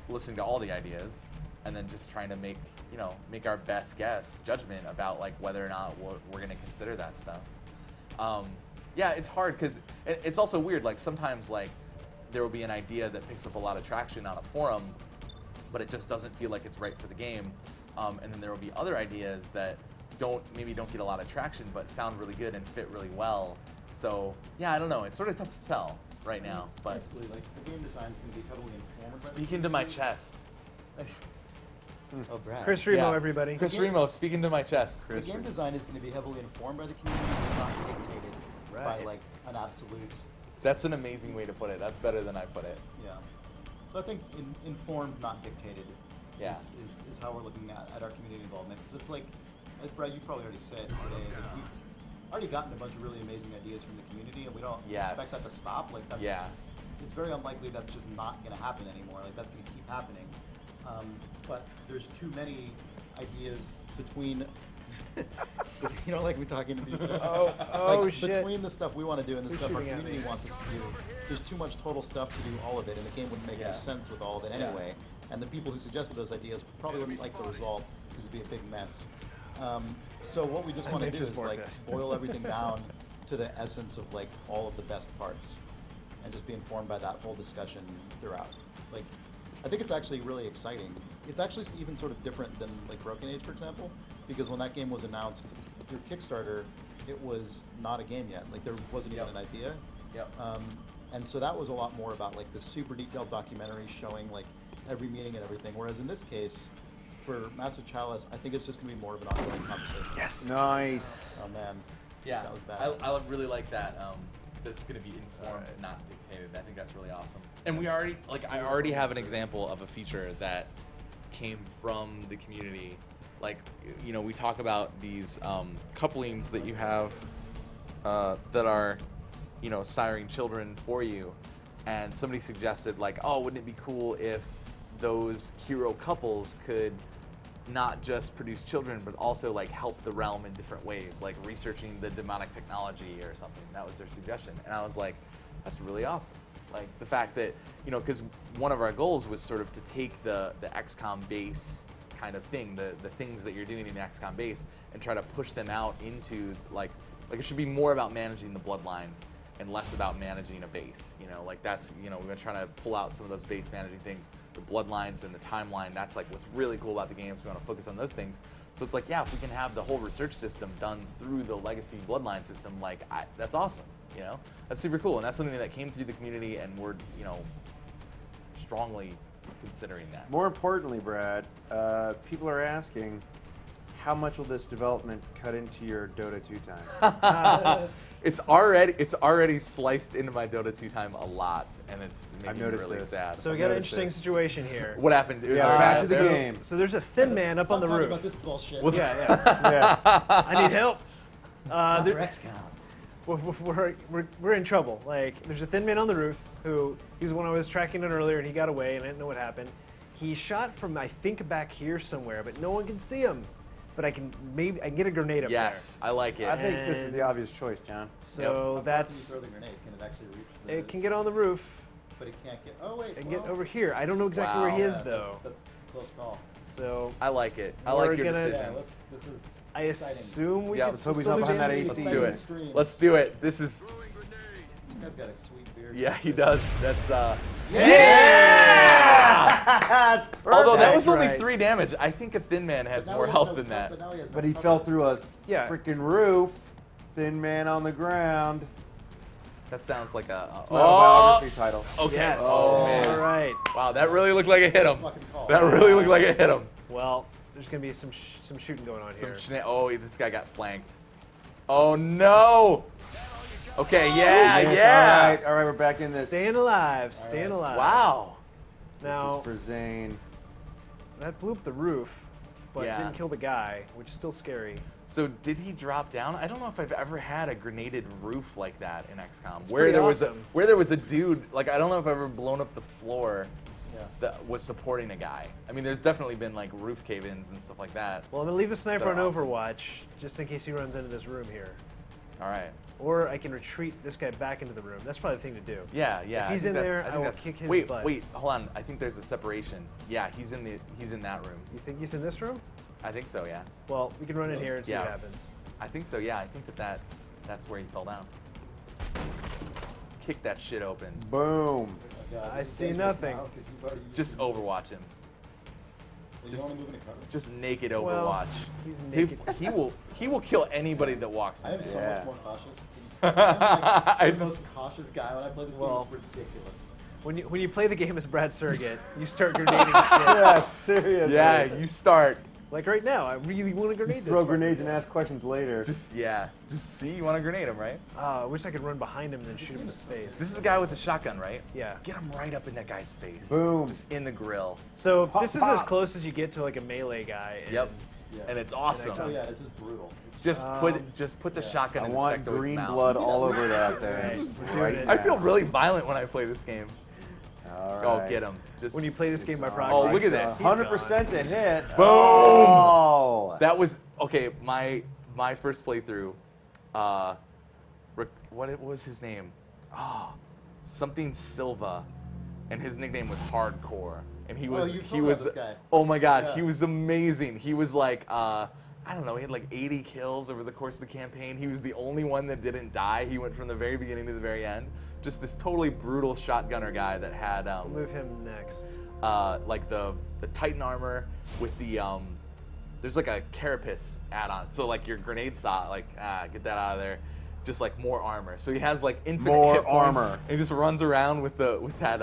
listening to all the ideas, and then just trying to make our best guess judgment about like whether or not we're going to consider that stuff. Yeah, it's hard because it's also weird. Like sometimes like there will be an idea that picks up a lot of traction on a forum, but it just doesn't feel like it's right for the game. And then there will be other ideas that maybe don't get a lot of traction, but sound really good and fit really well. So yeah, I don't know. It's sort of tough to tell right now. But basically, like the game design is going to be heavily informed. speak into my chest. Oh, Brad. Chris Remo, Yeah. everybody. Chris Remo, speak into my chest. The game design is going to be heavily informed by the community. It's not dictated by Right. like an absolute. That's an amazing way to put it. That's better than I put it. Yeah. So I think informed, not dictated, Yeah. is how we're looking at our community involvement. Because it's like Brad, you probably already said today that we've already gotten a bunch of really amazing ideas from the community, and we don't Yes. expect that to stop. Like that's, Yeah. it's very unlikely that's just not going to happen anymore. Like that's going to keep happening. But there's too many ideas between. You don't like me talking to people. Oh, Like, shit. between the stuff we want to do and the Who's stuff our shooting at community me? wants us to do, there's too much total stuff to do all of it, and the game wouldn't make Yeah. any sense with all of it Yeah. anyway. And the people who suggested those ideas probably wouldn't like the result because it'd be a big mess. So what we just want to Maybe do just is more like this. boil everything down to the essence of like all of the best parts, and just be informed by that whole discussion throughout. Like, I think it's actually really exciting. It's actually even sort of different than like Broken Age, for example, because when that game was announced through Kickstarter, it was not a game yet. Like there wasn't even Yep. an idea. Yep. And so that was a lot more about like the super detailed documentary showing like every meeting and everything. Whereas in this case, for Massive Chalice, I think it's just going to be more of an ongoing conversation. Yes. Nice. Oh man. Yeah, That was bad. I really like that. That it's going to be informed, not dictated. I think that's really awesome. And I already have an example of a feature that came from the community. Like, we talk about these couplings that you have that are, siring children for you, and somebody suggested like, oh, wouldn't it be cool if those hero couples could not just produce children, but also like help the realm in different ways, like researching the demonic technology or something. That was their suggestion, and I was like, that's really awesome. Like the fact that because one of our goals was sort of to take the XCOM base kind of thing, the things that you're doing in the XCOM base, and try to push them out into like it should be more about managing the bloodlines and less about managing a base. Like that's we've been trying to pull out some of those base managing things, the bloodlines and the timeline. That's like what's really cool about the games. We want to focus on those things. So it's like, yeah, if we can have the whole research system done through the legacy bloodline system, like that's awesome. That's super cool, and that's something that came through the community, and we're strongly considering that. More importantly, Brad, people are asking, how much will this development cut into your Dota 2 time? It's already sliced into my Dota 2 time a lot, and it's making me noticed really this. sad. So we got an noticed interesting this. situation here. What happened? It was Yeah, a back bad- to the game. So there's a thin man up on the Stop talking roof. about this bullshit. Yeah. Yeah. I need help. Not there- for XCOM. we're in trouble. Like, there's a thin man on the roof who he was the one I was tracking on earlier, and he got away, and I didn't know what happened. He shot from I think back here somewhere, but no one can see him. But I can get a grenade up Yes, I like it. I think this is And- the obvious choice, John. there. How So far can that's you throw the grenade? Can it actually reach the? it can get on the roof But it can't get. Oh wait. and well, get over here. I don't know exactly where he Wow. is yeah, though. That's a close call. So I like it. I We're like your gonna- decision. Yeah. This is. I exciting. assume we Yeah, can let's still hope he's do not behind that damage. AC. Let's do it. Screams. Let's do it. This is. You guys got a sweet beard. Yeah, he does. That's. That's Although that perfect. was only right. 3 damage. I think a thin man has But now more he has health no than co- that. But now he has no But he cover. fell through a Yeah. freaking roof. Thin man on the ground. That sounds like a. It's my autobiography title. Okay. Yes. Oh man. All right. Wow, that really looked like it hit him. Fucking call. That really looked like it hit him. Well, there's gonna be some shooting going on here. Oh, this guy got flanked. Oh no. Okay. Yeah. Yes, Yeah. All right, we're back in this. Staying alive. Staying alive. Wow. Now This is for Zane. that blew up the roof, but Yeah. didn't kill the guy, which is still scary. So did he drop down? I don't know if I've ever had a grenaded roof like that in XCOM, It's where pretty there awesome. was a dude. Like I don't know if I've ever blown up the floor Yeah. that was supporting a guy. I mean, there's definitely been like roof cave-ins and stuff like that. Well, I'm gonna leave the sniper on They're awesome. Overwatch just in case he runs into this room here. All right. Or I can retreat this guy back into the room. That's probably the thing to do. Yeah. If he's in there, I will kick his wait, butt. Wait, hold on. I think there's a separation. Yeah, he's in that room. You think he's in this room? I think so. Yeah. Well, we can run in here and see what happens. I think so. Yeah. I think that's where he fell down. Kick that shit open. Boom. I see nothing. Just overwatch him. Just naked Overwatch. Well, he's naked. He will kill anybody that walks in I am there. so Yeah. much more cautious. I'm the most cautious guy when I play this game. Well, It's ridiculous. When you play the game as Brad Surrogate, you start grenading shit. Yeah, seriously. Yeah, you start. Like right now, I really want to grenade this. Throw fucker. grenades and ask questions later. Just see, you want to grenade him, right? I wish I could run behind him and then shoot him in the face. This is a guy with a shotgun, right? Yeah. Get him right up in that guy's face. Boom. Just in the grill. So Pop, this is as pop. close as you get to like a melee guy. And Yep. Yeah. And it's awesome. Oh yeah, this is brutal. It's Just put the shotgun I in want the Insectoid's green mouth. blood all over that thing. Right, we're doing Right it. I feel really violent when I play this game. All Oh, right. get him. Just When you play this game by It's proxy. Oh, look at this. 100% to hit. Boom. Oh. That was okay. My first playthrough. What was his name? Oh, something Silva, and his nickname was Hardcore. And he was you've he told me was. about this guy. Oh my God, Yeah. he was amazing. He was like I don't know. He had like 80 kills over the course of the campaign. He was the only one that didn't die. He went from the very beginning to the very end. Just this totally brutal shotgunner guy that had We'll move him next. like the Titan armor with the there's like a carapace add-on. So like your grenade saw, like get that out of there. Just like more armor. So he has like infinite More hit points, armor. And he just runs around with that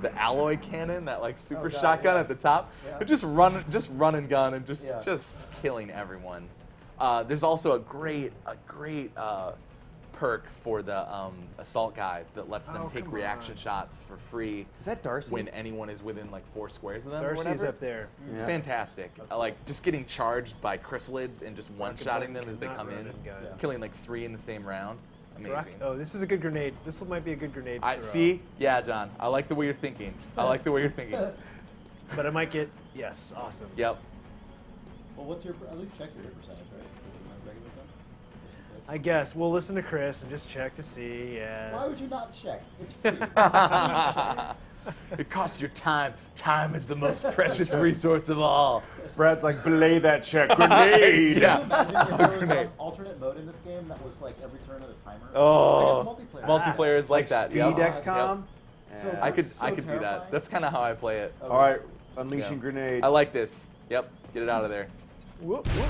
the alloy cannon, that like super God, shotgun yeah. at the top. Yeah. And just run and gun and just Yeah. killing everyone. There's also a great perk for the assault guys that lets them Oh, take come reaction on. shots for free Is that Darcy? when anyone is within like 4 squares of them. or Darcy's whatever. up there. Yeah. Fantastic. I like just getting charged by chrysalids and just one-shotting them as they Not come in, run and gun. Yeah. killing like 3 in the same round. Amazing. Oh, this is a good grenade. This might be a good grenade. I throw. see. Yeah, John. I like the way you're thinking. I like the way you're thinking. But I might get yes. Awesome. Yep. Well, what's your at least check your hit percentage, right? Regular gun? Just in case. I guess we'll listen to Chris and just check to see. Yeah. Why would you not check? It's free. It costs your time. Time is the most precious resource of all. Brad's like, belay that check. Grenade. Yeah. Can you imagine if there was Grenade. an alternate mode in this game that was like every turn at a timer? Oh, I guess multiplayer. multiplayer is like that. Speed Yep. XCOM. Yep. So- I could so do that. terrifying. That's kind of how I play it. Okay. All right, unleashing Yeah. grenade. I like this. Yep. Get it out of there. Whoop, whoop.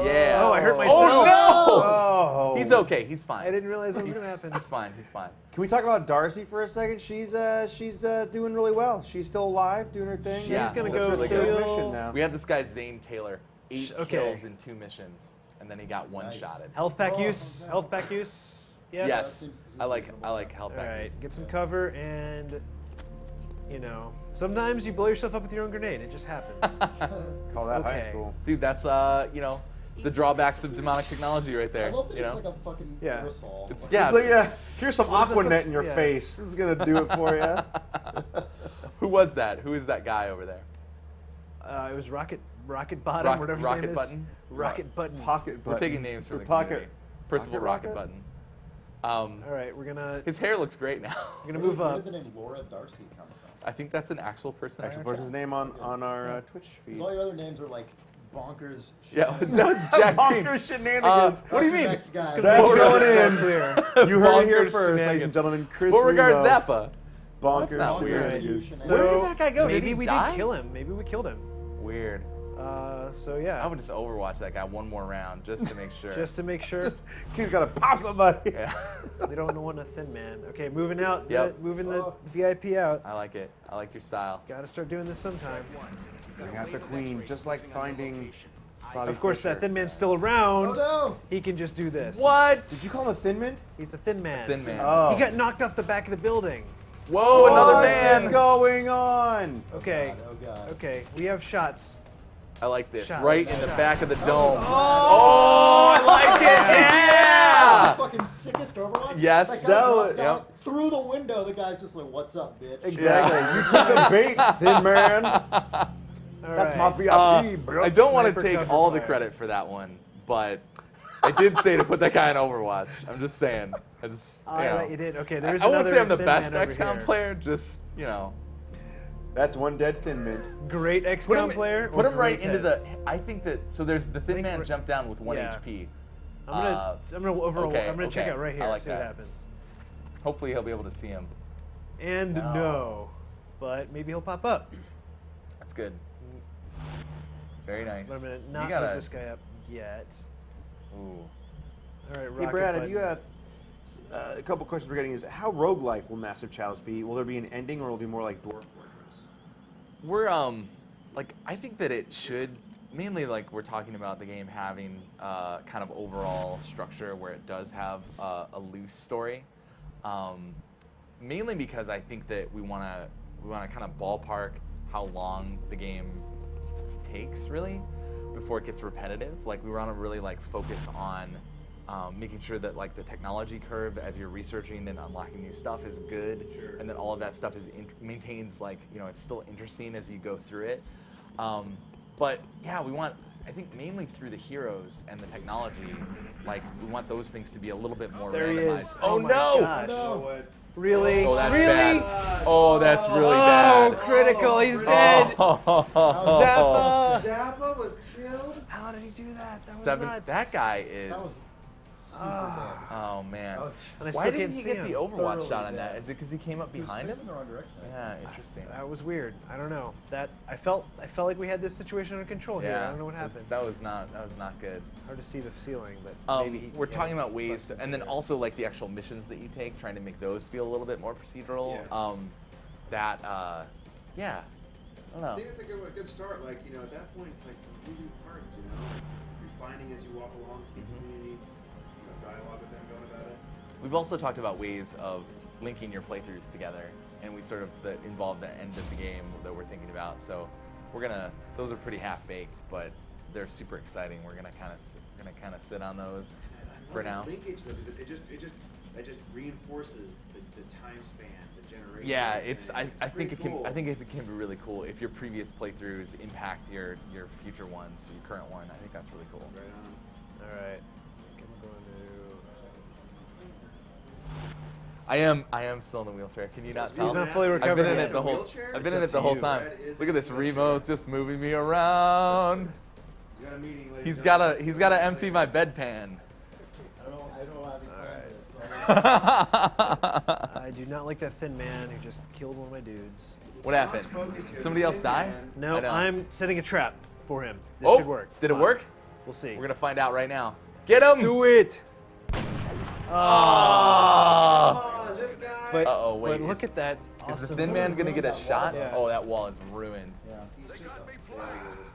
Yeah. Oh, I hurt myself. Oh no! Oh. He's okay. He's fine. I didn't realize that was gonna happen. He's fine. He's fine. Can we talk about Darcy for a second? She's doing really well. She's still alive, doing her thing. She's gonna That's go really through- good mission now. We had this guy Zane Taylor, 8 Okay. kills in 2 missions, and then he got one-shotted. Health pack Oh, use. okay. Health pack use. Yes. Yes, seems I like reasonable. health All back. right. Get some cover and. Sometimes you blow yourself up with your own grenade. It just happens. Call that high okay. school. Dude, that's the drawbacks of demonic technology right I there. love that You it's know, like a fucking Yeah. aerosol. It's- Like, yeah. It's like, yeah, here's some What is this Aquanet in your yeah. face. This is gonna do it for you. Who was that? Who is that guy over there? It was Rocket Bottom, whatever his Rocket name is. Button? Rocket Button. Pocket button. We're taking names from Or the pocket. community. Percival Pocket Rocket Rocket? Button. All right, we're gonna His hair looks great now. move Where up. did the name Laura Darcy come from? I think that's an actual person. Actually, what's his name on our Twitch feed? Because all your other names are like bonkers. Yeah, shenanigans. that was Jack Green. Bonkers shenanigans. What do you That's the mean? next guy. gonna That's make sure going this is in. clear. You heard it here Bonkers first, ladies shenanigans. and gentlemen. Chris Beauregard Reno. Zappa. Bonkers That's not weird. shenanigans. So Where did that guy go? Did Maybe he we die? did kill him. Maybe we killed him. Weird. So yeah. I would just overwatch that guy one more round just to make sure. Just to make sure He's gotta pop somebody. Yeah. we don't want a thin man. Okay, moving out. Yep. Moving the VIP out. I like it. I like your style. Got to start doing this sometime. Bring out the queen, just like finding. Bobby Of course, Fischer. that thin man's still around. Oh He can just do this. What? Did you call him a thin mint? He's a thin man. Thin man. Oh. He got knocked off the back of the building. Whoa, another What man. is going on? Okay. Oh god. Okay. We have shots. I like this. Shots. Right in the Shots. back of the dome. Oh, I like it. Yeah. The fucking sickest Overwatch. Yes. That guy That drops was- down yep. through the window. The guy's just like, "What's up, bitch?" Exactly. You took the bait, thin man. All That's right. my VIP, bro. I don't want to Sniper take cover all the fire. credit for that one, but I did say to put that guy in Overwatch. I'm just saying. I just, Oh, I thought you did. Okay, there's I won't another say I'm the Thin best Man over XCOM here. player. Just That's one dead Thin Mint. Great put XCOM him, player. put or him right great into test? the. I think that so. There's the Thin think Man we're- jump down with 1 yeah. HP. I'm gonna overall. okay, I'm gonna check okay, out right I here. like See what that. happens. Hopefully he'll be able to see him. And no, but maybe he'll pop up. That's good. Very nice. But I'm gonna You not gotta- move this guy up yet. Ooh. All right, Hey, rocket Brad, button. have you a couple questions we're getting is how roguelike will Massive Chalice be? Will there be an ending, or will it be more like Dwarf Fortress? We're like I think that it should mainly like we're talking about the game having kind of overall structure where it does have a loose story. Mainly because I think that we want to kind of ballpark how long the game takes really before it gets repetitive. Like we want to really like focus on making sure that like the technology curve as you're researching and unlocking new stuff is good, and that all of that stuff is maintains like it's still interesting as you go through it. But yeah, we want I think mainly through the heroes and the technology, like we want those things to be a little bit more There he randomized. is. Oh, my no! gosh. Really? Oh, that's really? bad. Oh, that's really Oh, bad. critical. He's dead. Zappa. Zappa was killed. How did he do that? That was Seven. nuts. That guy is. That was super bad. Oh man. That was And I Why still didn't can't he see get him. the Overwatch Thoroughly shot on that? bad. Is it because he came up He was behind him? facing the wrong direction. Yeah, interesting. That was weird. I don't know. That I felt like we had this situation under control here. I don't know what happened. That was not good. Hard to see the ceiling, but maybe he, We're yeah, talking about ways to, busted and then through. also like the actual missions that you take, trying to make those feel a little bit more procedural. Yeah. Yeah, I don't I know. think it's a good start. Like at that point, it's like moving parts. Refining as you walk along, keep the community, dialogue with them, going about it. We've also talked about ways of linking your playthroughs together, and we sort of involve the end of the game that we're thinking about. So those are pretty half-baked, but they're super exciting. We're gonna kind of sit on those for now. Linkage though, because it just reinforces the time span, the generation. Yeah, it's I think it cool. can be really cool if your previous playthroughs impact your future ones, your current one. I think that's really cool. Right on. All right. I'm going I am still in the wheelchair. Can you not tell? He's not fully I've recovered been in yet. it the whole. Wheelchair? I've been It's in up it the to whole you. time. Brad is Look in at this. a wheelchair. Remo's just moving me around. He's got a meeting. ladies He's and gotta gentlemen. empty my bedpan. I don't have I do not like that thin man who just killed one of my dudes. What happened? focused Did somebody else die? No, I know. I'm setting a trap for him. This Oh, should work. did it Come on. work? We'll see. We're gonna find out right now. Get him! do it. Ah! Come on, this guy. But, Uh-oh, wait, but look is- at that. Is the awesome thin man gonna get a that wall shot? Yeah. Oh, that wall is ruined. Yeah.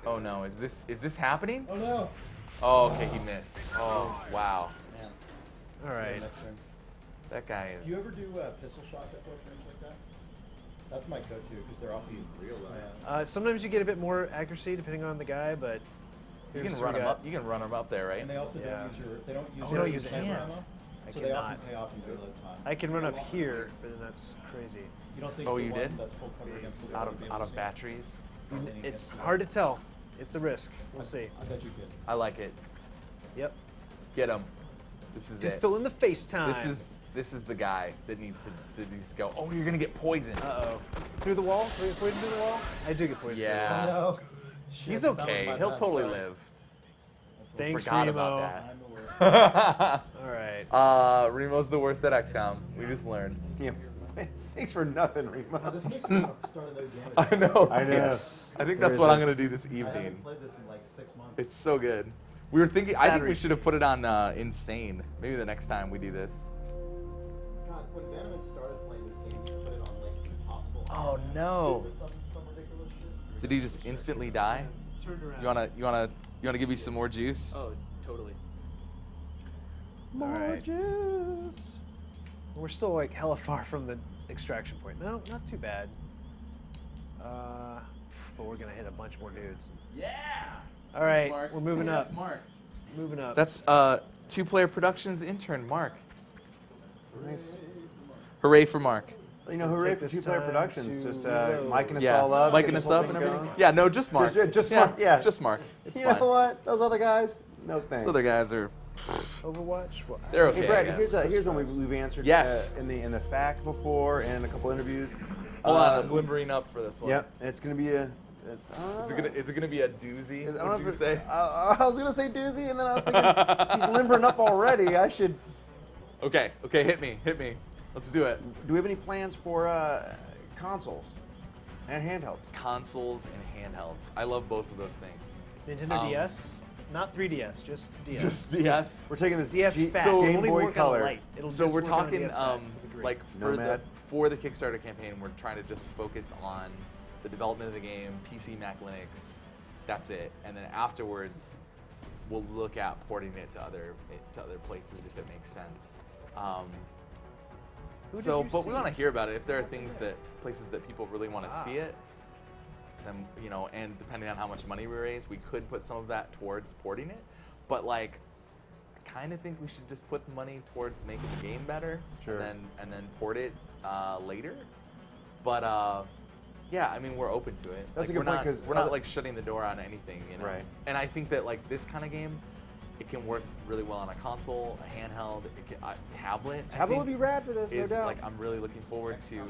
Oh no, is this happening? Oh no. Oh, okay, he missed. Oh, wow. Man. All right. Next turn. That guy is. Do you ever do pistol shots at close range like that? That's my go-to because they're often real life. Sometimes you get a bit more accuracy depending on the guy, but You here's can what run we him got. up. You can run him up there, right? And they also Yeah. don't use your. They don't use Oh, your no, you sniper can't. ammo, I so they often cannot. pay off in reload time. I can run up here, but then that's crazy. You don't think Oh, the you one did? that's full cover against the wall Out would be of able out to of see? batteries. Then you It's get- hard to tell. It's a risk. We'll see. I bet you could. I like it. Yep. Get him. This is Pistol in the face time. This is the guy that needs to go. Oh, you're gonna get poisoned. Uh-oh. Through the wall? Poisoned through the wall? I do get poisoned. Yeah. Oh, no. He's Shit, that was okay. my He'll bad, totally sorry. live. Thanks, Forgot Remo. about that. I'm the worst. All right. Remo's the worst at XCOM. We just learned. Yeah. Thanks for nothing, Now, Remo. this makes me want to start a new game. I know. I know. Yes. I think There that's is what a- I'm gonna do this I evening. haven't played this in like 6 months. It's so good. We were thinking. I think we Battery. should have put it on Insane. Maybe the next time we do this. God, when Venom started playing this game, he put it on like impossible. Oh no! With some ridiculous shit. Did he just instantly die? Turned around. You wanna give me some more juice? Oh, totally. All right. juice. We're still like hella far from the extraction point. No, not too bad. But we're gonna hit a bunch more dudes. Yeah. All right, we're moving up. Mark. Moving up. That's Two-Player Productions intern Mark. Nice. Hooray for Mark. You know, We'll hooray take for this Two-Player time Productions. to Just reload. miking us Yeah, all up. miking getting us this whole up thing and everything. going. Yeah, no, just Mark. Just Mark, yeah. Just Mark. It's You fine. know what? Those other guys, no thanks. Those other guys are. Overwatch? Well, They're okay. Hey Brad, I guess. here's one we've answered Yes. in the FAQ before and a couple interviews. Hold on, I'm limbering up for this one. Yep, it's gonna be a. Is it gonna be a doozy? I don't know What did you if say? I was gonna say doozy, and then I was thinking he's limbering up already. I should. Okay, hit me. Let's do it. Do we have any plans for consoles and handhelds? Consoles and handhelds. I love both of those things. Nintendo DS? Not 3DS, just DS. Just DS. We're taking this DS fat. so It'll Game only Boy work on Color. light. It'll So just we're work on talking DS fat. It'll be great. like Nomad. for the Kickstarter campaign, we're trying to just focus on the development of the game, PC, Mac, Linux. That's it. And then afterwards, we'll look at porting it to other places if it makes sense. Who did So, you but we see? want to hear about it. If there are places that people really want to see it, then and depending on how much money we raise, we could put some of that towards porting it. But like, I kind of think we should just put the money towards making the game better, Sure. and then port it later. But yeah, I mean, we're open to it. That's Like, a good we're point, not 'cause we're not like shutting the door on anything, Right. And I think that like this kind of game, it can work really well on a console, a handheld, tablet. I Tablet would think be rad for this, no is doubt. like I'm really looking forward to.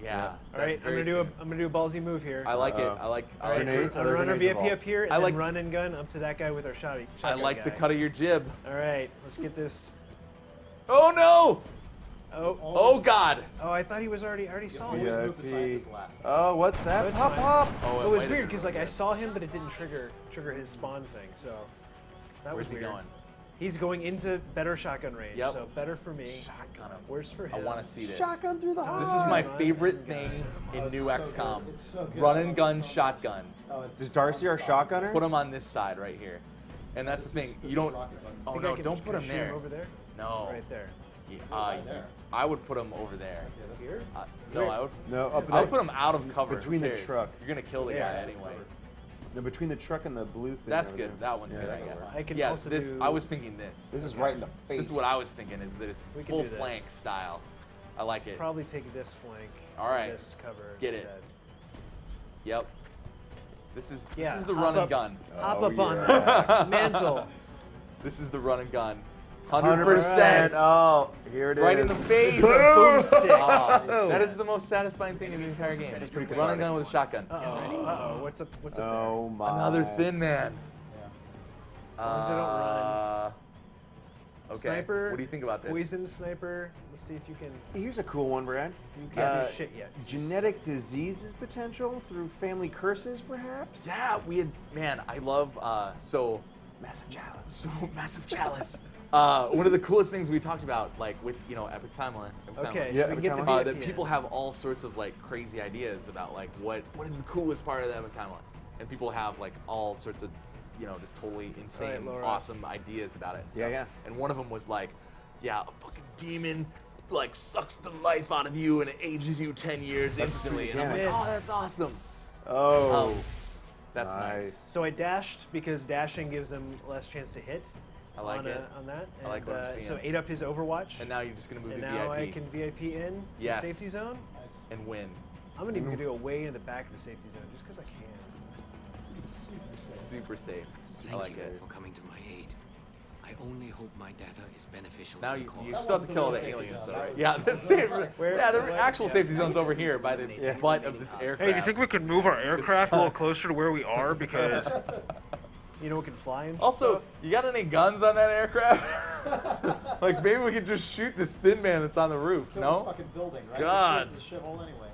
Yeah. All right, that's I'm very gonna do a ballsy move here. I like it. Uh-oh. I like All right, Grenades? I'm Are there gonna run our grenades VIP involved? up here and I then like- run and gun up to that guy with our shotgun I like the guy. cut of your jib. All right, let's get this. Oh no! Oh, Oh god! oh! I thought he was already. I already saw him. Always move the side VIP. that's last. Oh, what's Oh, that? it's Pop fine. pop. Oh, It was might have weird been because really like I good. saw him, but it didn't trigger his spawn thing. So that Where's was he weird. going? He's going into better shotgun range. Yep. So better for me. Shotgun him. Worse for him. I want to see this. Shotgun through the So heart. This is my Run favorite and thing gun. in new it's so XCOM. good. It's so good. Run I and love gun it so much. shotgun. Oh, it's Is Darcy our shotgunner? Put him on this side right here. And that's the thing. This You don't. is rocket button. Oh Think I no! can Don't just put him shoot there. Over there. No. Right there. Yeah, Right there. I would put him over there. Here. No, I would. No, up I would put him out of cover. Who Between the cares? truck. You're gonna kill the There. guy anyway. No, between the truck and the blue thing. That's over good. there. That one's Yeah, good, I that goes guess. around. I can Yeah, also this. do. I was thinking this. This is right in the face. This is what I was thinking. Is that it's We can full do this. flank style. I like it. Probably take this flank. All right. This cover. Get it. instead. Yep. This is Yeah, this is the hop run and up. gun. Hop Oh, up on yeah. that mantle. This is the run and gun. 100%. 100%. Oh, here it is. Right in the face. Boom stick. Oh, that is the most satisfying thing in the entire game. pretty Run and gun with a shotgun. Uh-oh. What's up? What's up Oh my. Another thin man. As long as I don't run. Okay. Sniper. What do you think about this? Poison sniper. Let's see if you can. Here's a cool one, Brad. You can't do shit yet. Genetic diseases potential through family curses, perhaps? Yeah, we had. Man, I love. So Massive chalice. So massive chalice. One of the coolest things we talked about, like with Epic Timeline. Okay, Yeah, so we can get the Timeline. VIP That people have all sorts of like crazy ideas about like what is the coolest part of the Epic Timeline, and people have like all sorts of just totally insane, Laura. awesome ideas about it. And stuff. Yeah, yeah. And one of them was like, yeah, a fucking demon like sucks the life out of you and it ages you 10 years That's instantly. sweet And I'm like, mechanic. oh, that's awesome. Oh. That's nice. Nice. So I dashed because dashing gives them less chance to hit. I like on, it. On that. I like And, what I'm seeing. So ate up his Overwatch. And now you're just gonna move And to now VIP I can VIP in to Yes. the safety zone. Nice. and win. I'm gonna even go way in the back of the safety zone just because I can. Super safe. Super safe. I Thank like you it. for coming to my aid. I only hope my data is beneficial Now to the you cause. still have to wasn't kill the the real aliens, safety though, zone. right? That Yeah, was- the safe, Where- yeah, the what? actual Yeah. safety zone's over here by the butt of this aircraft. Hey, do you think we could move our aircraft a little closer to where we are because we can fly and Also, stuff? you got any guns on that aircraft? Like maybe we could just shoot this thin man that's on the roof. Let's kill No. this fucking building, right? God. This is the shithole anyway.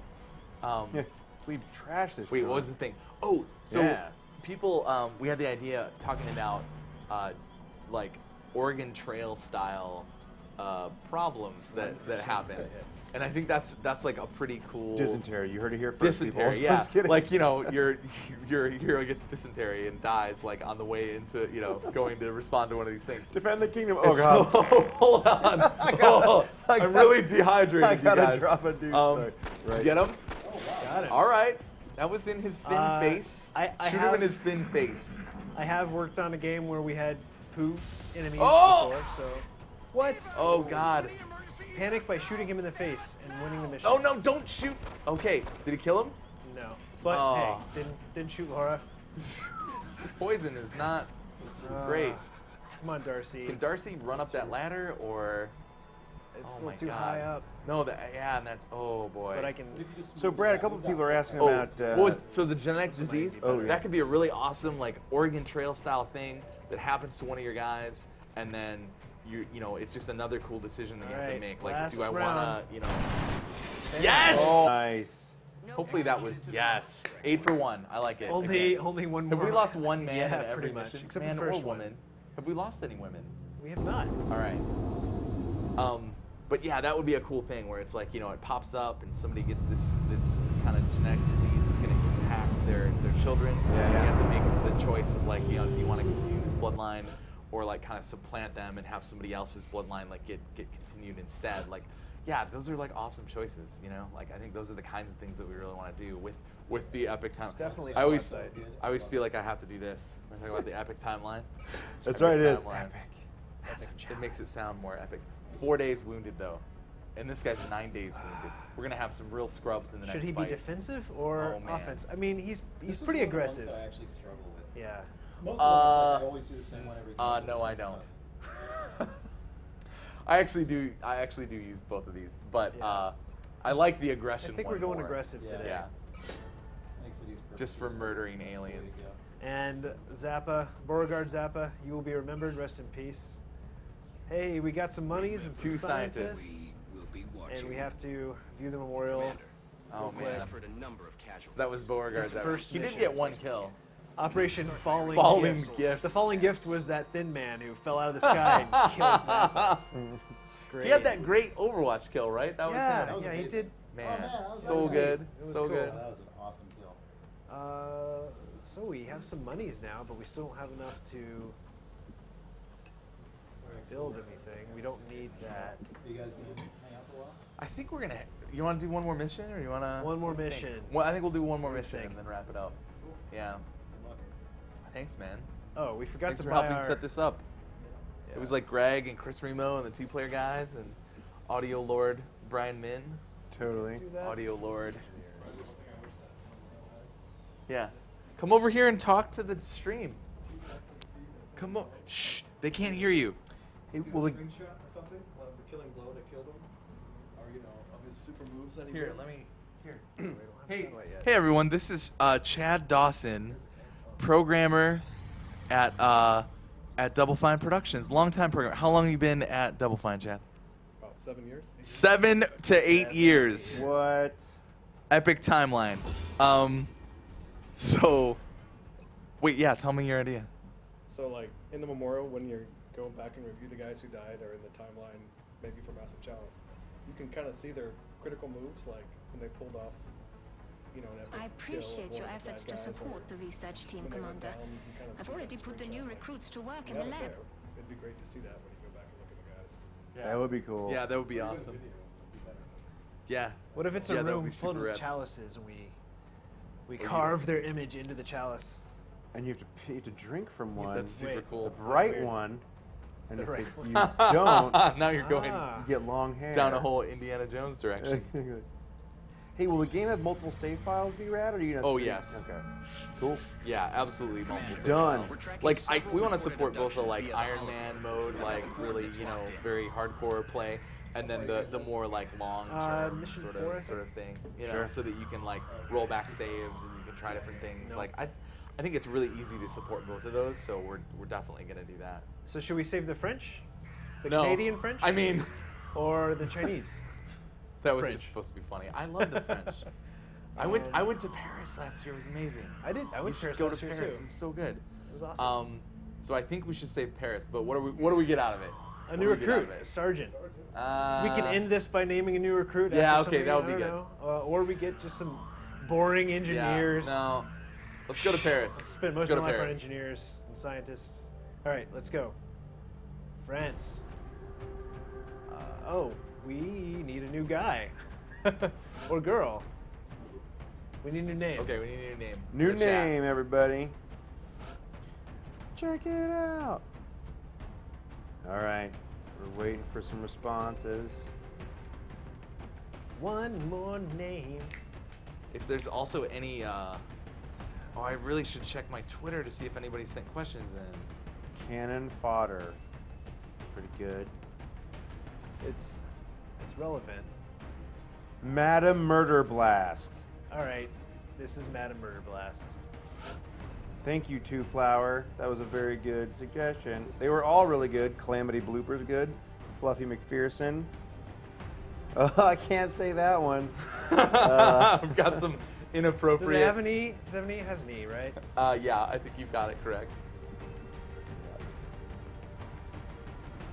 Yeah, we've trashed this. Wait, joint. what was the thing? Oh, so Yeah. people, we had the idea talking about like Oregon Trail style problems that happen, and I think that's like a pretty cool Dysentery. You heard it here first. dysentery. people. Yeah, Just kidding. like your hero gets dysentery and dies like on the way into going to respond to one of these things. Defend the kingdom. Oh It's- god. hold on. Oh, I'm really dehydrated. I gotta you guys. drop a dude. Did you get him? Got it. All right. That was in his thin face. I Shoot him have- in his thin face. I have worked on a game where we had poo enemies Oh! before, so. What? Oh God. Panic by shooting him in the face and winning the mission. Oh no! Don't shoot. Okay. Did he kill him? No. But Oh. hey, didn't shoot Laura. This poison is not great. Come on, Darcy. Can Darcy run up that ladder, or? It's Oh a my little too God. high up. No, yeah, and that's oh boy. But I can. So, Brad, a couple people are asking Oh, about. what was so the genetic This might disease? be better. Oh, yeah. That could be a really awesome like Oregon Trail style thing that happens to one of your guys, and then you know it's just another cool decision that you have to Alright, make. Like, last do I round. wanna, you know? Yes. Oh, nice. Hopefully that was yes. 8 for 1. I like it. Only Again. one more. Have we lost one man Yeah, in every pretty much, mission? except man the first or one. woman? Have we lost any women? We have not. All right. But yeah, that would be a cool thing where it's like, you know, it pops up and somebody gets this kind of genetic disease that's going to impact their children. Yeah. And you have to make the choice of like, you know, do you want to continue this bloodline or like kind of supplant them and have somebody else's bloodline like get continued instead. Like, yeah, those are like awesome choices, you know? Like I think those are the kinds of things that we really want to do with the epic time. Definitely I always some upside. I always feel like I have to do this when I talk about the epic timeline. That's Epic right, it is. timeline. Epic. It makes it sound more epic. 4 days wounded though, and this guy's 9 days wounded. We're gonna have some real scrubs in the Should next he fight. be defensive or Oh, man. offense? I mean, he's This is pretty one of the ones aggressive. that I actually struggle with. Yeah. Most of them, it's like I always do the same one every game. but No, this I one's don't. tough. I actually do use both of these, but Yeah. I like the I aggression. think one we're going more. aggressive Yeah. today. Yeah, I think for these just for purposes, murdering that's the way to aliens. go. And Zappa, Beauregard Zappa, you will be remembered. Rest in peace. Hey, we got some monies and some Two scientists, We will be watching. and we have to view the memorial. Oh quick. man, Suffered a number of casualties. so that was Beauregard. His That first he did mission. get one kill. Operation Falling, Falling Gift. Gift. The Falling Gift was that thin man who fell out of the sky and killed Zappa. Great. He had that great Overwatch kill, right? That was Yeah, him. was yeah, he amazing. did. Man, that was so neat. good, It was so cool. good. That was an awesome kill. So we have some monies now, but we still don't have enough to build anything. We don't need that. Are you guys gonna hang out for a while? I think we're gonna. You want to do one more mission, or you want to? One more mission. Well, I think we'll do one more What do you mission think? and then wrap it up. Yeah. Good luck. Thanks, man. Oh, we forgot Thanks to for buy helping our. set this up. It was like Greg and Chris Remo and the 2-player guys and Audio Lord Brian Min. Totally. Do that? Audio Lord. Yeah. Come over here and talk to the stream. Come on. Shh. They can't hear you. Hey, well, the, Screenshot or something of the killing blow that killed him, or you know, of his super moves that he Here, did. let me. Here. We don't have Hey, satellite yet. hey everyone. This is Chad Dawson, programmer at Double Fine Productions. Longtime programmer. How long have you been at Double Fine, Chad? About 7 years. 7 to 8 years. what? Epic timeline. So, wait, yeah, tell me your idea. So like in the memorial, when you're going back and review the guys who died, or in the timeline, maybe for Massive Chalice, you can kind of see their critical moves, like when they pulled off, you know, an epic I kill of appreciate one your of the efforts bad to guys, support or the research team, when they went Commander. down, you can kind of I've see already that put the screenshot. new recruits to work in You the have it lab. there. It'd be great to see that when you go back and look at the guys. That would be cool. Yeah, that would be Pretty good awesome. video would be better. Yeah. What if it's Yeah, a that would room be full super of rad. chalices and we you- carve their image into the chalice? And you have to drink from one, That's super Wait. cool. the bright weird. one, and The if right it- one. you don't, Now you're going Ah. you get long hair. down a whole Indiana Jones direction. Hey, will the game have multiple save files be rad, or do you? Oh, yes. Okay. Cool. Yeah, absolutely multiple save Done. files. Like, we want to support both the like Iron Man mode, like really, you know, very hardcore play, and then the more like long term Mission sort 4, I of thing, you know, Sure. so that you can like roll back saves and you can try different things. No. Like I think it's really easy to support both of those, so we're definitely gonna do that. So should we save the French? The No. Canadian French? I mean, Or the Chinese? that was French. just supposed to be funny. I love the French. I went to Paris last year. It was amazing. I did. I went You to Paris should go last to year, Paris. too. It's so good. It was awesome. So I think we should save Paris. But what do we get out of it? A What new do we get out recruit, of a it? sergeant. We can end this by naming a new recruit. Yeah, after okay, somebody, that would I be don't good. know. Or we get just some boring engineers. Yeah, no. Let's go to Paris. Spend Let's most go of to my life on Paris. engineers and scientists. All right, let's go. France. Oh, we need a new guy or girl. We need a new name. Okay, we need a new name. New In the chat. name, everybody. Check it out. All right, we're waiting for some responses. One more name. If there's also any, I really should check my Twitter to see if anybody sent questions in. Cannon fodder. Pretty good. It's relevant. Madam Murder Blast. All right, this is Madam Murder Blast. Thank you, Two Flower. That was a very good suggestion. They were all really good. Calamity Bloopers good. Fluffy McPherson. I can't say that one. I've got some Does inappropriate. it have an E? Does it have an E? It has an E, right? Yeah, I think you've got it correct.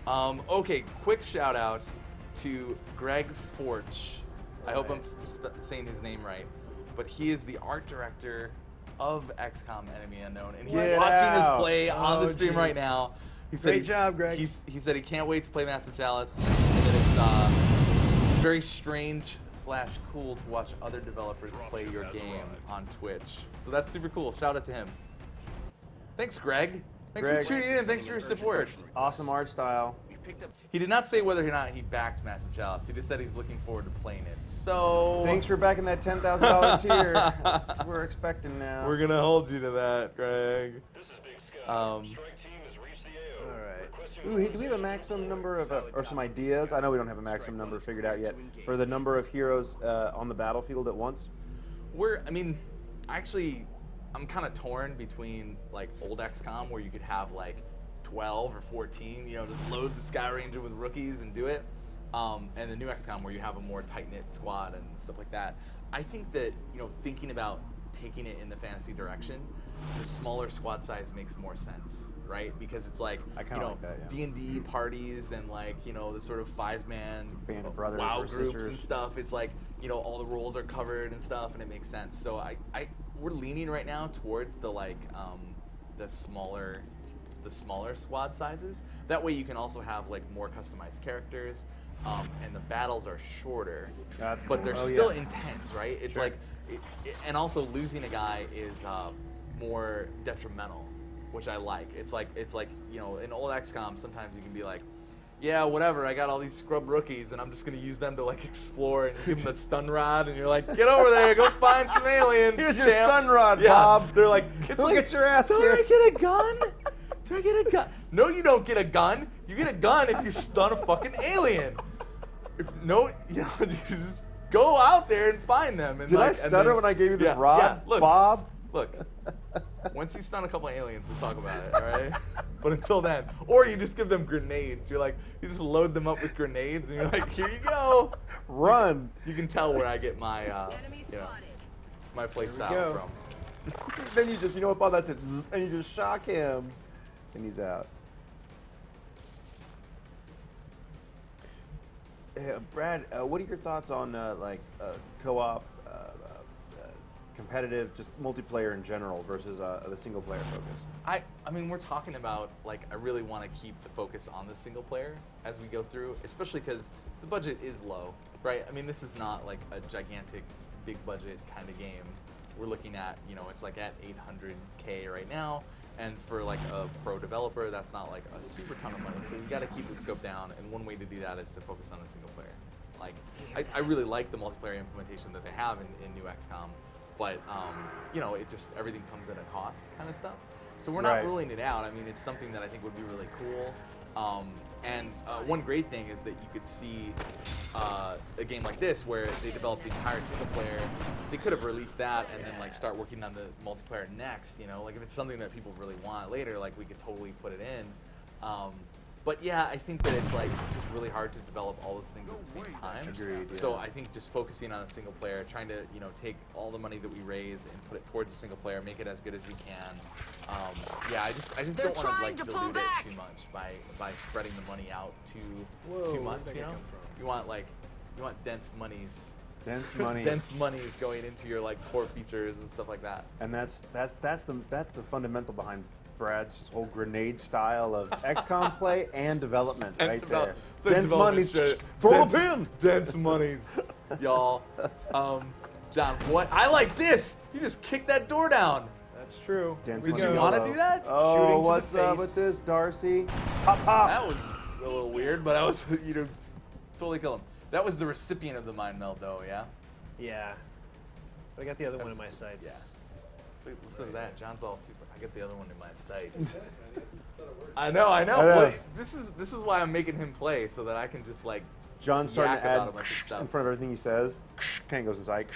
Okay, quick shout out to Greg Forch. I hope I'm saying his name right, but he is the art director of XCOM Enemy Unknown, and he's Get watching out. us play on the Oh, stream jeez. right now. He said Great job, Greg. He said he can't wait to play Massive Chalice, and that it's very strange / cool to watch other developers play your game on Twitch. So that's super cool. Shout out to him. Thanks, Greg. Thanks Greg. for tuning in. Thanks for your support. Awesome art style. He did not say whether or not he backed Massive Chalice. He just said he's looking forward to playing it. So Thanks for backing that $10,000 tier. That's what we're expecting now. we're gonna hold you to that, Greg. All right. Ooh, do we have a maximum number of, or some ideas? I know we don't have a maximum number figured out yet for the number of heroes on the battlefield at once. I'm kind of torn between like old XCOM where you could have like 12 or 14, just load the Sky Ranger with rookies and do it, and the new XCOM where you have a more tight-knit squad and stuff like that. I think that, thinking about taking it in the fantasy direction, the smaller squad size makes more sense, right? Because it's like, I kinda like that, yeah. D&D parties and like, the sort of 5-man Band of brothers WoW or groups sisters. and stuff. It's like, all the roles are covered and stuff, and it makes sense. So we're leaning right now towards the like the smaller squad sizes. That way you can also have like more customized characters, and the battles are shorter, That's but cool. they're Oh, still yeah. intense, right? It's Sure. like, and also losing a guy is more detrimental, which I like. It's like in old XCOM sometimes you can be like, yeah, whatever, I got all these scrub rookies and I'm just gonna use them to like explore, and you give them the stun rod and you're like, get over there, go find some aliens. Here's your champ." stun rod, Yeah, Bob. they're like, Go get your ass do I kicked." get a gun? Do I get a gun? No, you don't get a gun. You get a gun if you stun a fucking alien. You just go out there and find them. And Did I and stutter then- when I gave you this Yeah, rod, yeah, look, Bob? Look, once you stun a couple of aliens, we'll talk about it, all right? But until then, or you just give them grenades. You're like, you just load them up with grenades, and you're like, here you go. Run. You can tell where I get my, my play go. style from. Then you just, you know what, Bob? That's it. Zzz, and you just shock him, and he's out. Brad, what are your thoughts on co-op, competitive, just multiplayer in general versus the single player focus? I mean, we're talking about, like, I really want to keep the focus on the single player as we go through, especially because the budget is low, right? I mean, this is not like a gigantic, big budget kind of game. We're looking at, it's like at 800K right now, and for like a pro developer, that's not like a super ton of money. So we got to keep the scope down, and one way to do that is to focus on the single player. Like, I really like the multiplayer implementation that they have in new XCOM, but it just, everything comes at a cost kind of stuff. So we're not Right. ruling it out. I mean, it's something that I think would be really cool. And one great thing is that you could see a game like this where they developed the entire single player. They could have released that and then like start working on the multiplayer next. Like if it's something that people really want later, like we could totally put it in. But yeah, I think that it's just really hard to develop all those things at the same time. Agreed, So yeah. I think just focusing on a single player, trying to take all the money that we raise and put it towards a single player, make it as good as we can. Yeah, I just don't want to like dilute it too much by spreading the money out too much. Where'd that guy come from? You want dense monies. Dense money. Dense monies going into your like core features and stuff like that. And that's the fundamental behind Brad's whole grenade style of XCOM play and development And right develop- there. so Dense development money. straight- Throw dense- the pin. Dense monies, y'all. John, what? I like this. You just kick that door down. That's true. Dense Here we money you go. wanna yellow. do that? Oh, Shooting to the what's up with face. this, Darcy? Pop, pop. That was a little weird, but I was totally kill him. That was the recipient of the mind meld, though. Yeah. Yeah. But I got the other That one in was- my sights. Wait, listen to that. John's all super. I get the other one in my sights. I know. I know. Well, this is why I'm making him play so that I can just like John's starting yak to about add a bunch of stuff. in front of everything he says. Kind of goes inside.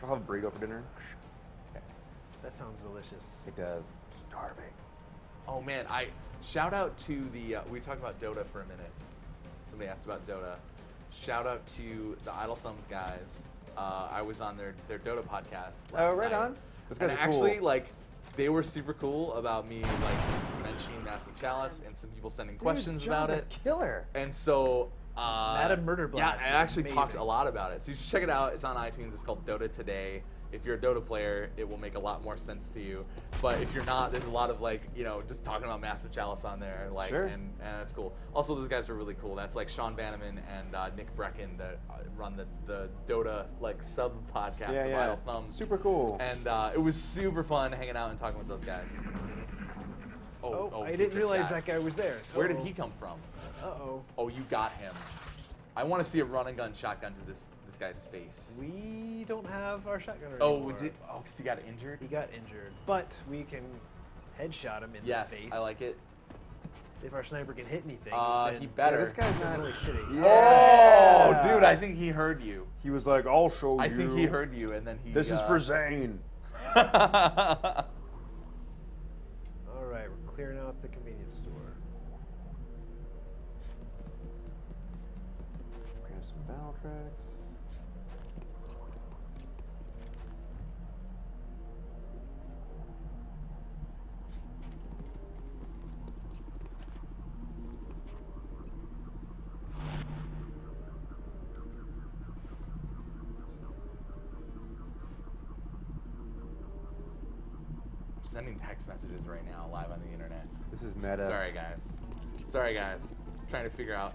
I'll have a burrito for dinner. That sounds delicious. It does. Starving. Oh man, shout out to the we talked about Dota for a minute. Somebody asked about Dota. Shout out to the Idle Thumbs guys. I was on their Dota podcast last right night. on. Those guys And are actually, cool. like, they were super cool about me like just mentioning Massive Chalice and some people sending questions about John's it. a killer. And so Madam Murder Blast Yeah, I is actually talked amazing. a lot about it. So you should check it out. It's on iTunes. It's called Dota Today. If you're a Dota player, it will make a lot more sense to you. But if you're not, there's a lot of like, just talking about Massive Chalice on there, like, Sure. and that's cool. Also, those guys are really cool. That's like Sean Bannerman and Nick Brecken that run the Dota like sub podcast of Idle Thumbs. Super cool. And it was super fun hanging out and talking with those guys. Oh, I get didn't this realize guy. that guy was there. Where did he come from? Uh-oh. Oh, you got him. I want to see a run and gun shotgun to this guy's face. We don't have our shotgunner Oh, anymore. we did. Oh, because he got injured. He got injured, but we can headshot him in Yes, the face. I like it. If our sniper can hit anything, He better. Yeah, this guy's not really shitty. Oh, Yeah. dude, I think he heard you. He was like, "I'll show I you." think he heard you, and then he. This is for Zane. All right, we're clearing out the convenience store. Grab some battle tracks. I'm sending text messages right now, live on the internet. This is meta. Sorry, guys. Trying to figure out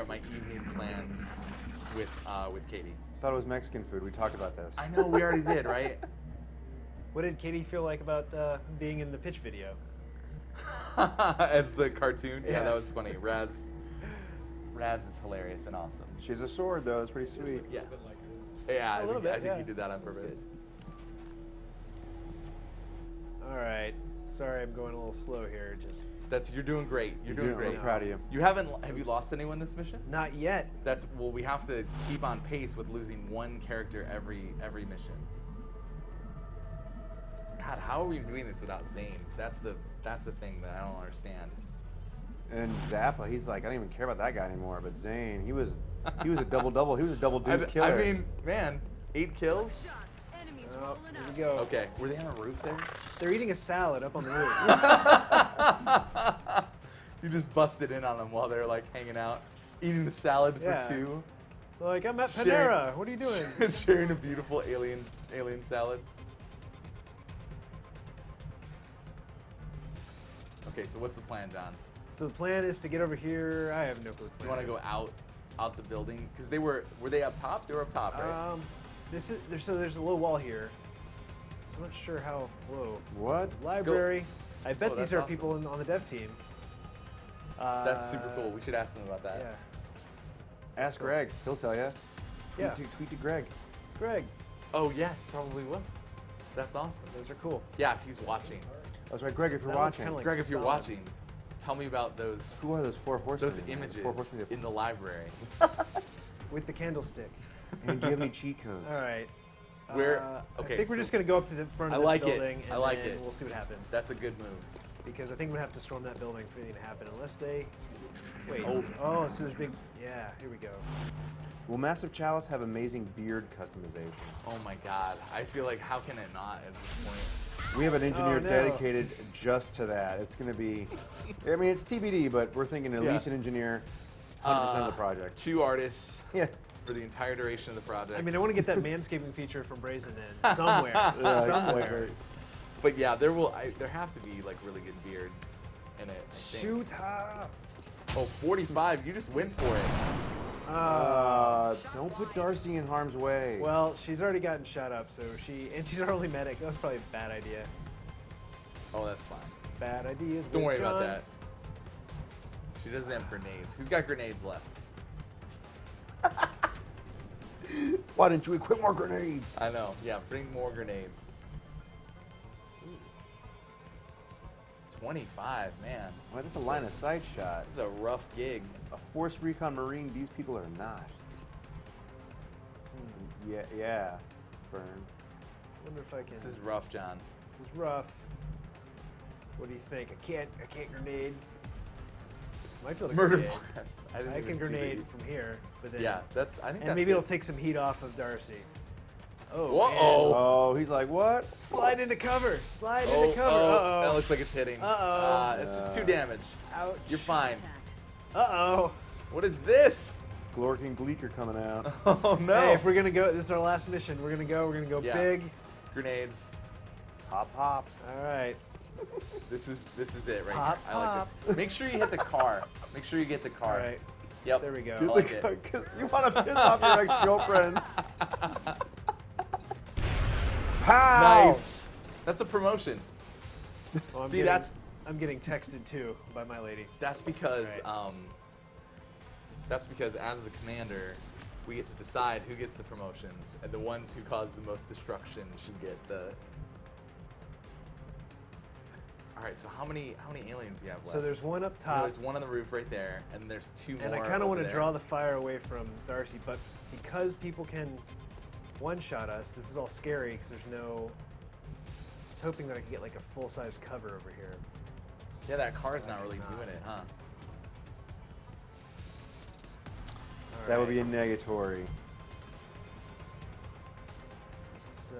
my evening plans with Katie. Thought it was Mexican food. We talked about this. I know we already did, right? What did Katie feel like about being in the pitch video? As the cartoon, yeah, that Yes. was funny. Raz is hilarious and awesome. She's a sword, though. It's pretty sweet. Yeah, yeah. A little bit, I think yeah. he did that on That's purpose. All right. Sorry, I'm going a little slow here. Just You're doing great. You're doing great. I'm proud of you. Have you lost anyone this mission? not yet. We have to keep on pace with losing one character every mission. God, how are we doing this without Zane? That's the thing that I don't understand. And Zappa, he's like, I don't even care about that guy anymore. But Zane, he was a double. He was a double deuce killer. I mean, man, 8 kills? Oh, here we go. Okay, were they on a roof there? They're eating a salad up on the roof. You just busted in on them while they're like hanging out, eating the salad for Yeah. 2. Like, I'm at Sharing- Panera. What are you doing? Sharing a beautiful alien salad. Okay, so what's the plan, John? So the plan is to get over here. I have no clue. Do you want to go out the building? Because were they up top? They were up top, right? There's a low wall here. So I'm not sure how. Whoa. What? Library. I bet Oh, these that's are awesome. people on the dev team. That's super cool. We should ask them about that. Yeah. Ask Greg. He'll tell you. Yeah. Tweet to Greg. Greg. Oh yeah, probably will. That's awesome. Those are cool. Yeah, if he's watching. That's right, Greg. If you're That one's watching, kinda like Greg, if you're Stalin. watching, tell me about those who are those 4 horsemen? those images Four horsemen. in the library. With the candlestick. And do you have any cheat codes? All right. Where- I okay, think we're so- just gonna go up to the front I of this like it. building, and I like then it. we'll see what happens. That's a good move. Because I think we're gonna have to storm that building for anything to happen, unless they. Wait. Oh. Oh, so there's big. Yeah. Here we go. Will Massive Chalice have amazing beard customization? Oh my god. I feel like how can it not at this point? We have an engineer Oh, no. dedicated just to that. It's going to be, I mean, it's TBD, but we're thinking at Yeah. least an engineer, 100% of the project. 2 artists Yeah. for the entire duration of the project. I mean, I want to get that manscaping feature from Brazen in somewhere. Somewhere. But yeah, there have to be like really good beards in it. I think. Shoot her. Oh, 45. You just went for it. Don't put Darcy in harm's way. Well, she's already gotten shot up, so she's our only medic. That was probably a bad idea. Oh, that's fine. Bad ideas. Don't with worry about John. that. She doesn't have grenades. Who's got grenades left? Why didn't you equip more grenades? I know. Yeah, bring more grenades. 25, man. Well, that's a line of sight shot. This is a rough gig. A Force Recon Marine, these people are not. Yeah, Burn. I wonder if I can. This is rough, John. This is rough. What do you think? I can't grenade. Might be able to Murder grenade. blast. I can grenade from here, but then. Yeah, that's. I think. And that's maybe good. it'll take some heat off of Darcy. Oh. Whoa! man. Oh, he's like, what? Slide into cover. Slide into cover. Oh, Uh that oh. looks like it's hitting. It's just 2 damage. Ouch. You're fine. Uh oh. What is this? Glork and Gleek are coming out. Oh no! Hey, if we're gonna go, this is our last mission. We're gonna go Yeah. big. Grenades. Pop, pop. All right. This is it right Pop, here. I like this. Make sure you hit the car. Make sure you get the car. All right. Yep. There we go. I like it. Because you want to piss off your ex-girlfriend. Pow! Nice. That's a promotion. Well, See, I'm getting texted too by my lady. That's because Right. that's because as the commander, we get to decide who gets the promotions, and the ones who cause the most destruction should get the. All right. So how many aliens do you have left? So there's one up You top. know, there's one on the roof right there, and there's 2 more. And I kind of want to there. draw the fire away from Darcy, but because people can one-shot us, this is all scary because there's no. I was hoping that I could get like a full-size cover over here. Yeah, that car's not I really cannot. doing it, huh? All That would right. be a negatory.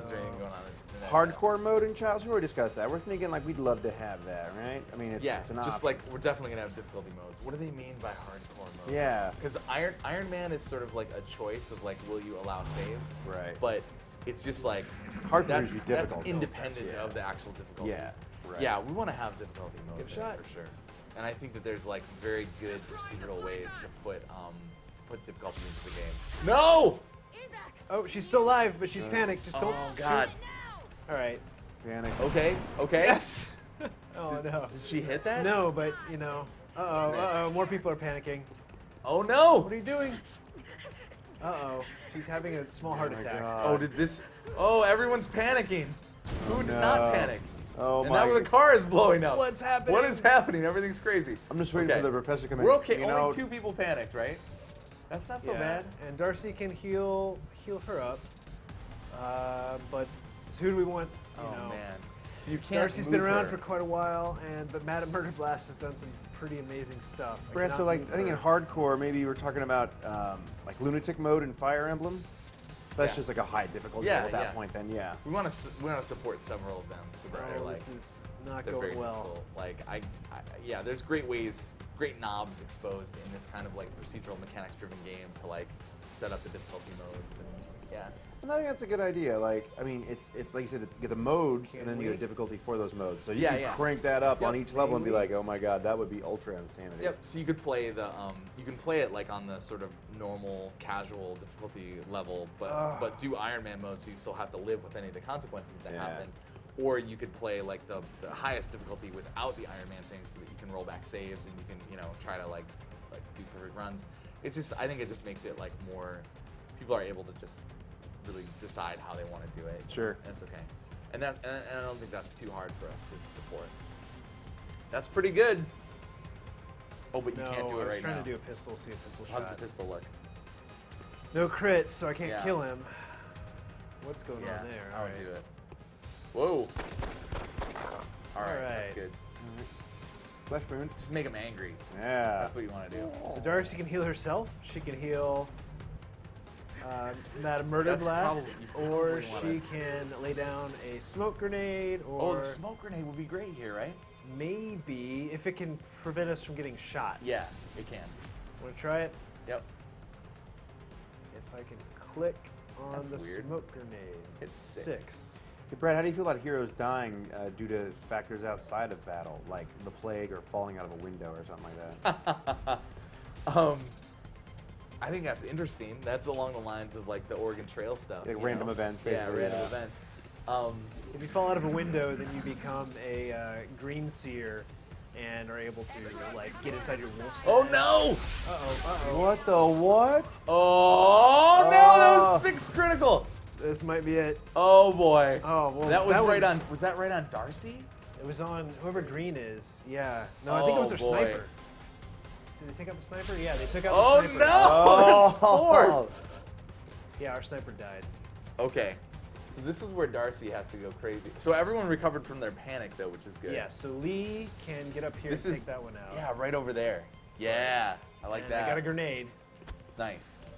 Is there anything going on? Hardcore mode in Chalice, we already discussed that. We're thinking like we'd love to have that, right? I mean, Yeah, it's an just option. like we're definitely gonna have difficulty modes. What do they mean by hardcore mode? Yeah. Because Iron Man is sort of like a choice of like, will you allow saves? Right. But it's just like Hardcore that's is difficult, though. independent Yeah. of the actual difficulty. Yeah, right. Yeah, we want to have difficulty modes Give a in it shot. for sure. And I think that there's like very good procedural ways to put difficulty into the game. No! Oh, she's still alive, but she's panicked. Just don't. Oh shoot. God. All right. Panic. Okay. Okay. Yes. Oh no. Did she hit that? No, but you know. Uh oh. Missed. More people are panicking. Oh no! What are you doing? Uh-oh. She's having a small heart my attack. God. Oh, did this? Oh, everyone's panicking. Who did not no. panic? Oh And my now the God. car is blowing up. What's happening? What is happening? Everything's crazy. I'm just waiting Okay. for the professor to come in. We're okay. You know, Only 2 people panicked, right? That's not so Yeah, bad. And Darcy can heal her up. But so who do we want? You Oh know, man. So you can't. Darcy's been move around her. for quite a while, but Madam Murder Blast has done some pretty amazing stuff. Brad, so cannot like move I think in her. hardcore, maybe we're talking about like lunatic mode in Fire Emblem. That's Yeah. just like a high difficulty Yeah, level at that yeah. point. Then yeah. We want to support several of them so that they're Oh, like this is not they're very going well. difficult. Like yeah, there's great ways, great knobs exposed in this kind of like procedural mechanics-driven game to like set up the difficulty modes and yeah. And I think that's a good idea. Like, I mean, it's like you said, you get the modes, and then you get a we? difficulty for those modes. So you Yeah, can yeah. crank that up on Yep. each level and be Can we? like, oh my god, that would be ultra insanity. Yep. So you could play you can play it like on the sort of normal, casual difficulty level, but do Iron Man mode, so you still have to live with any of the consequences that Yeah. happen. Or you could play like the highest difficulty without the Iron Man thing, so that you can roll back saves and you can try to like do perfect runs. It's just I think it just makes it like more people are able to just really decide how they want to do it. Sure. That's okay. And I don't think that's too hard for us to support. That's pretty good. Oh, but you No, can't do I it was right trying now. to do a pistol, see a pistol How's shot. the pistol look? No crits, so I can't Yeah. kill him. What's going Yeah, on there? I All would right. do it. Whoa. All right, that's Alright. good. Flesh wound. Just make him angry. Yeah. That's what you want to do. So Darcy can heal herself. She can heal Madam Murder That's Blast, probably- you or probably wanna- she can lay down a smoke grenade, or Oh, the smoke grenade would be great here, right? maybe if it can prevent us from getting shot. Yeah, it can. Want to try it? Yep. If I can click on That's the weird. smoke grenade. It's 6. Hey, Brad, how do you feel about heroes dying due to factors outside of battle, like the plague or falling out of a window or something like that? I think that's interesting. That's along the lines of like the Oregon Trail stuff. Like you random know? events, Yeah, basically, random yeah. events. If you fall out of a window, then you become a green seer and are able to like get inside your wolf's Oh head. no! What the what? Oh no! That was 6 critical. This might be it. Oh boy. Oh well. That was one- right on. Was that right on Darcy? It was on whoever green is. Yeah. No, I think it was their boy. sniper. Did they take out the sniper? Yeah, they took out Oh the sniper. no! Oh. It's four. Yeah, our sniper died. Okay. So this is where Darcy has to go crazy. So everyone recovered from their panic though, which is good. Yeah, so Lee can get up here This and is take that one out. Yeah, right over there. Yeah, I like And that. I got a grenade. Nice.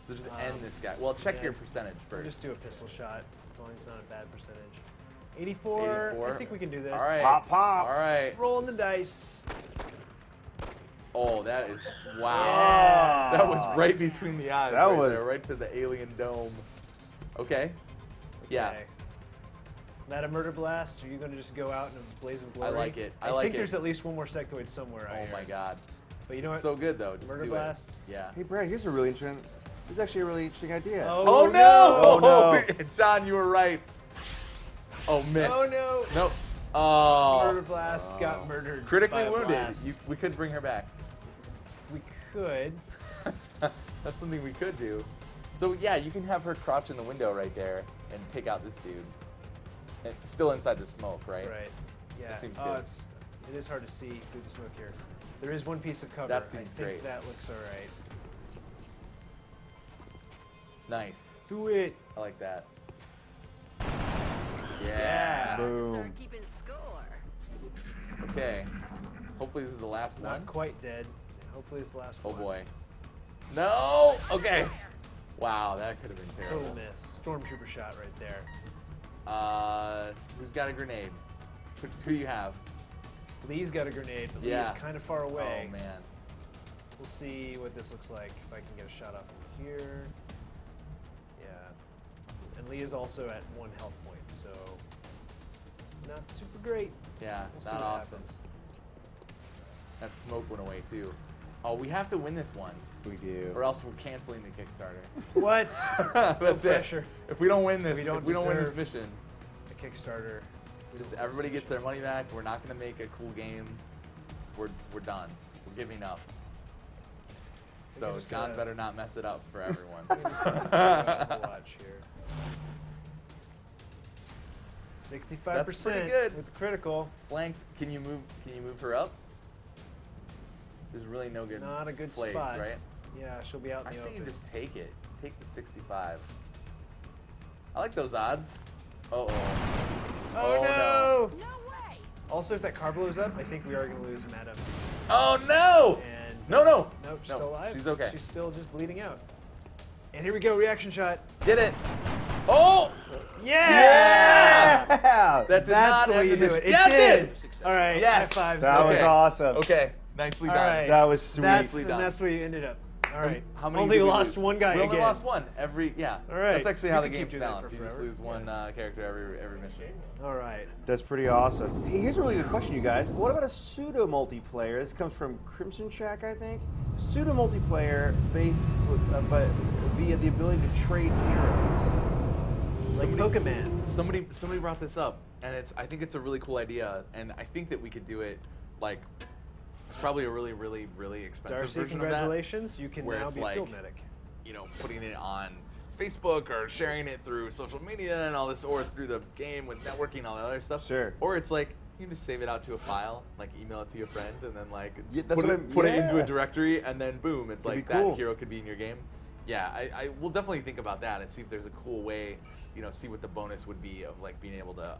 So just end this guy. Well, check yeah. your percentage We'll first. just do a pistol shot, as long as it's not a bad percentage. 84. 84. I think we can do this. All right. Pop, pop. All right. Rolling the dice. Oh, that is wow. Yeah. That was right between the eyes. That right was- there, right to the alien dome. Okay. Yeah. Okay. That a murder blast? Or are you going to just go out in a blaze of glory? I like it. I I like think it. there's at least one more sectoid somewhere out Oh here. my God. But you know what? So good though. Just Murder do blast. it. Yeah. Hey, Brad, here's a really interesting. This is actually a really interesting idea. Oh no! Oh, no. John, you were right. Oh, miss. Oh, no. Nope. Oh. Murder blast got murdered. Critically by a wounded. blast. We could bring her back. We could. That's something we could do. So yeah, you can have her crouch in the window right there and take out this dude. And still inside the smoke, right? Right. Yeah. seems oh, good. it is hard to see through the smoke here. There is one piece of cover. That seems I think great. that looks all right. Nice. Do it. I like that. Yeah. Yeah. Boom. keeping score. Okay. Hopefully this is the last Not one. quite dead. Hopefully it's the last Oh one. boy. No. Okay. Wow, that could have been terrible. Total miss. Stormtrooper shot right there. Who's got a grenade? Who do you have? Lee's got a grenade, but Yeah. Lee is kind of far away. Oh man. We'll see what this looks like if I can get a shot off from here. Yeah. And Lee is also at 1 health point, so not super great. Yeah, We'll see not what awesome. happens. That smoke went away too. Oh, we have to win this one, We do. or else we're canceling the Kickstarter. What? That's it. pressure. If we don't win this, We if don't we don't win this deserve- mission, A Kickstarter. just everybody gets their money back. We're not going to make a cool game. We're done. We're giving up. So just John gotta- better not mess it up for everyone. Watch here. 65% That's pretty good. with the critical. Flanked. Can you move her up? There's really no good Not a good place, spot. right? Yeah, she'll be out in I the say open. you just take it. Take the 65. I like those odds. Uh-oh. Oh, no! No way! Also, if that car blows up, I think we are going to lose Madam. Oh no! And No, no! Nope, she's No, still alive. she's okay. She's still just bleeding out. And here we go, reaction shot. Get it! Oh! Yeah! Yeah! That did That's not the way end you the do mission. it. It Yes, did! it All right, Yes! high fives. That was Okay. awesome. Okay, nicely All done. right. That was sweet. Nicely done. And that's where you ended up. All right. How many Only did we lost lose? one guy We only again. lost one every, yeah. All right. That's actually We how the can keep game's doing that balanced. for You just forever. lose one character every mission. All right. That's pretty awesome. Hey, here's a really good question, you guys. What about a pseudo multiplayer? This comes from Crimson Shack, I think. Pseudo multiplayer based, but via the ability to trade heroes. Like Pokemans. Somebody brought this up, and I think it's a really cool idea, and I think that we could do it like it's probably a really, really, really expensive Darcy, version congratulations. You can where now it's be like, a field medic. you know, putting it on Facebook or sharing it through social media and all this, or through the game with networking, all that other stuff. Sure. Or it's like you can just save it out to a file, like email it to your friend, and then like Yeah, that's put what it into yeah. a directory, and then boom, it's Could like be cool. that hero could be in your game. Yeah, I will definitely think about that and see if there's a cool way, you know, see what the bonus would be of like being able to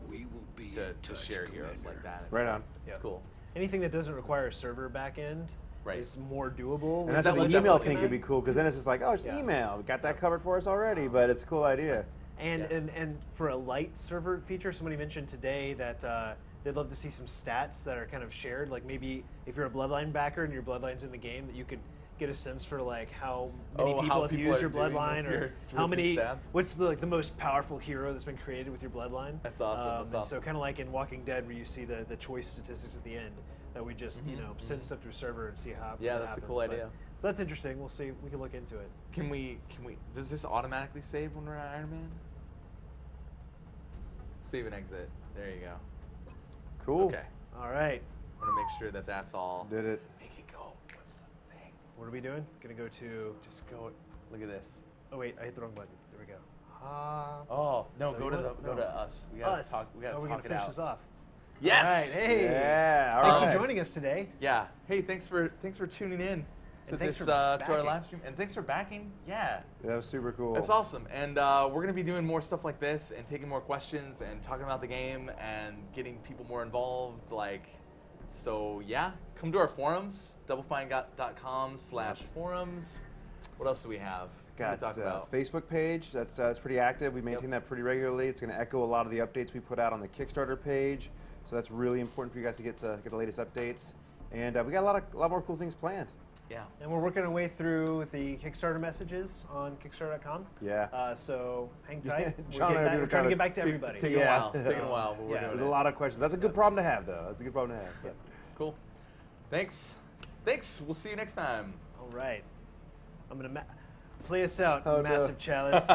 We will be to in touch, share heroes Commander. like that. It's Right like- on. It's Yep. cool. Anything that doesn't require a server backend Right. is more doable. And with that's that what what the that email looking thing could at? be cool, because then it's just like, oh, it's Yeah. email. We got that covered for us already, but it's a cool idea. And, Yeah. and for a light server feature, somebody mentioned today that they'd love to see some stats that are kind of shared. Like maybe if you're a Bloodline backer and your Bloodline's in the game, that you could get a sense for like how many Oh, people how have people used are your doing with Bloodline, your- or with how your many. stats. What's the most powerful hero that's been created with your Bloodline? That's awesome, that's and awesome. so kind of like in Walking Dead, where you see the choice statistics at the end. That we just send stuff to a server and see how. Yeah, what that's a happens. cool But- idea. So that's interesting. We'll see. We can look into it. Can we? Does this automatically save when we're at Iron Man? Save and exit. There you go. Cool. Okay. All right. I want to make sure that that's all. Did it. Make it go. What's the thing? What are we doing? Gonna go to. Just go. Look at this. Oh wait, I hit the wrong button. There we go. Oh no! So Go you to want- go no. to us. We gotta Us. talk. We gotta Are we talk gonna it finish out. this off? Yes. All right. Hey. Yeah. All Thanks right. for joining us today. Yeah. Hey, thanks for tuning in to And thanks this for to our backing. live stream, and thanks for backing. Yeah. That was super cool. That's awesome. And we're going to be doing more stuff like this and taking more questions and talking about the game and getting people more involved. So yeah, come to our forums, doublefine.com/forums. What else do we have? Got to talk about? Facebook page. That's pretty active. We maintain that pretty regularly. It's going to echo a lot of the updates we put out on the Kickstarter page. So that's really important for you guys to get the latest updates. And we got a lot more cool things planned. Yeah. And we're working our way through the Kickstarter messages on Kickstarter.com. Yeah. So hang tight. John and I are We're trying to get back to everybody. Taking a while. Taking a while, but we're Yeah. doing There's it. a lot of questions. That's a good problem to have, though. That's a good problem to have. But. Cool. Thanks. We'll see you next time. All right. I'm going to play us out, Oh, no. Massive Chalice. Do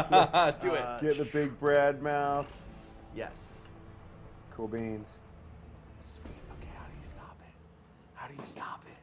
it. Get the big Brad mouth. Yes. Cool beans. Sweet. Okay, how do you stop it?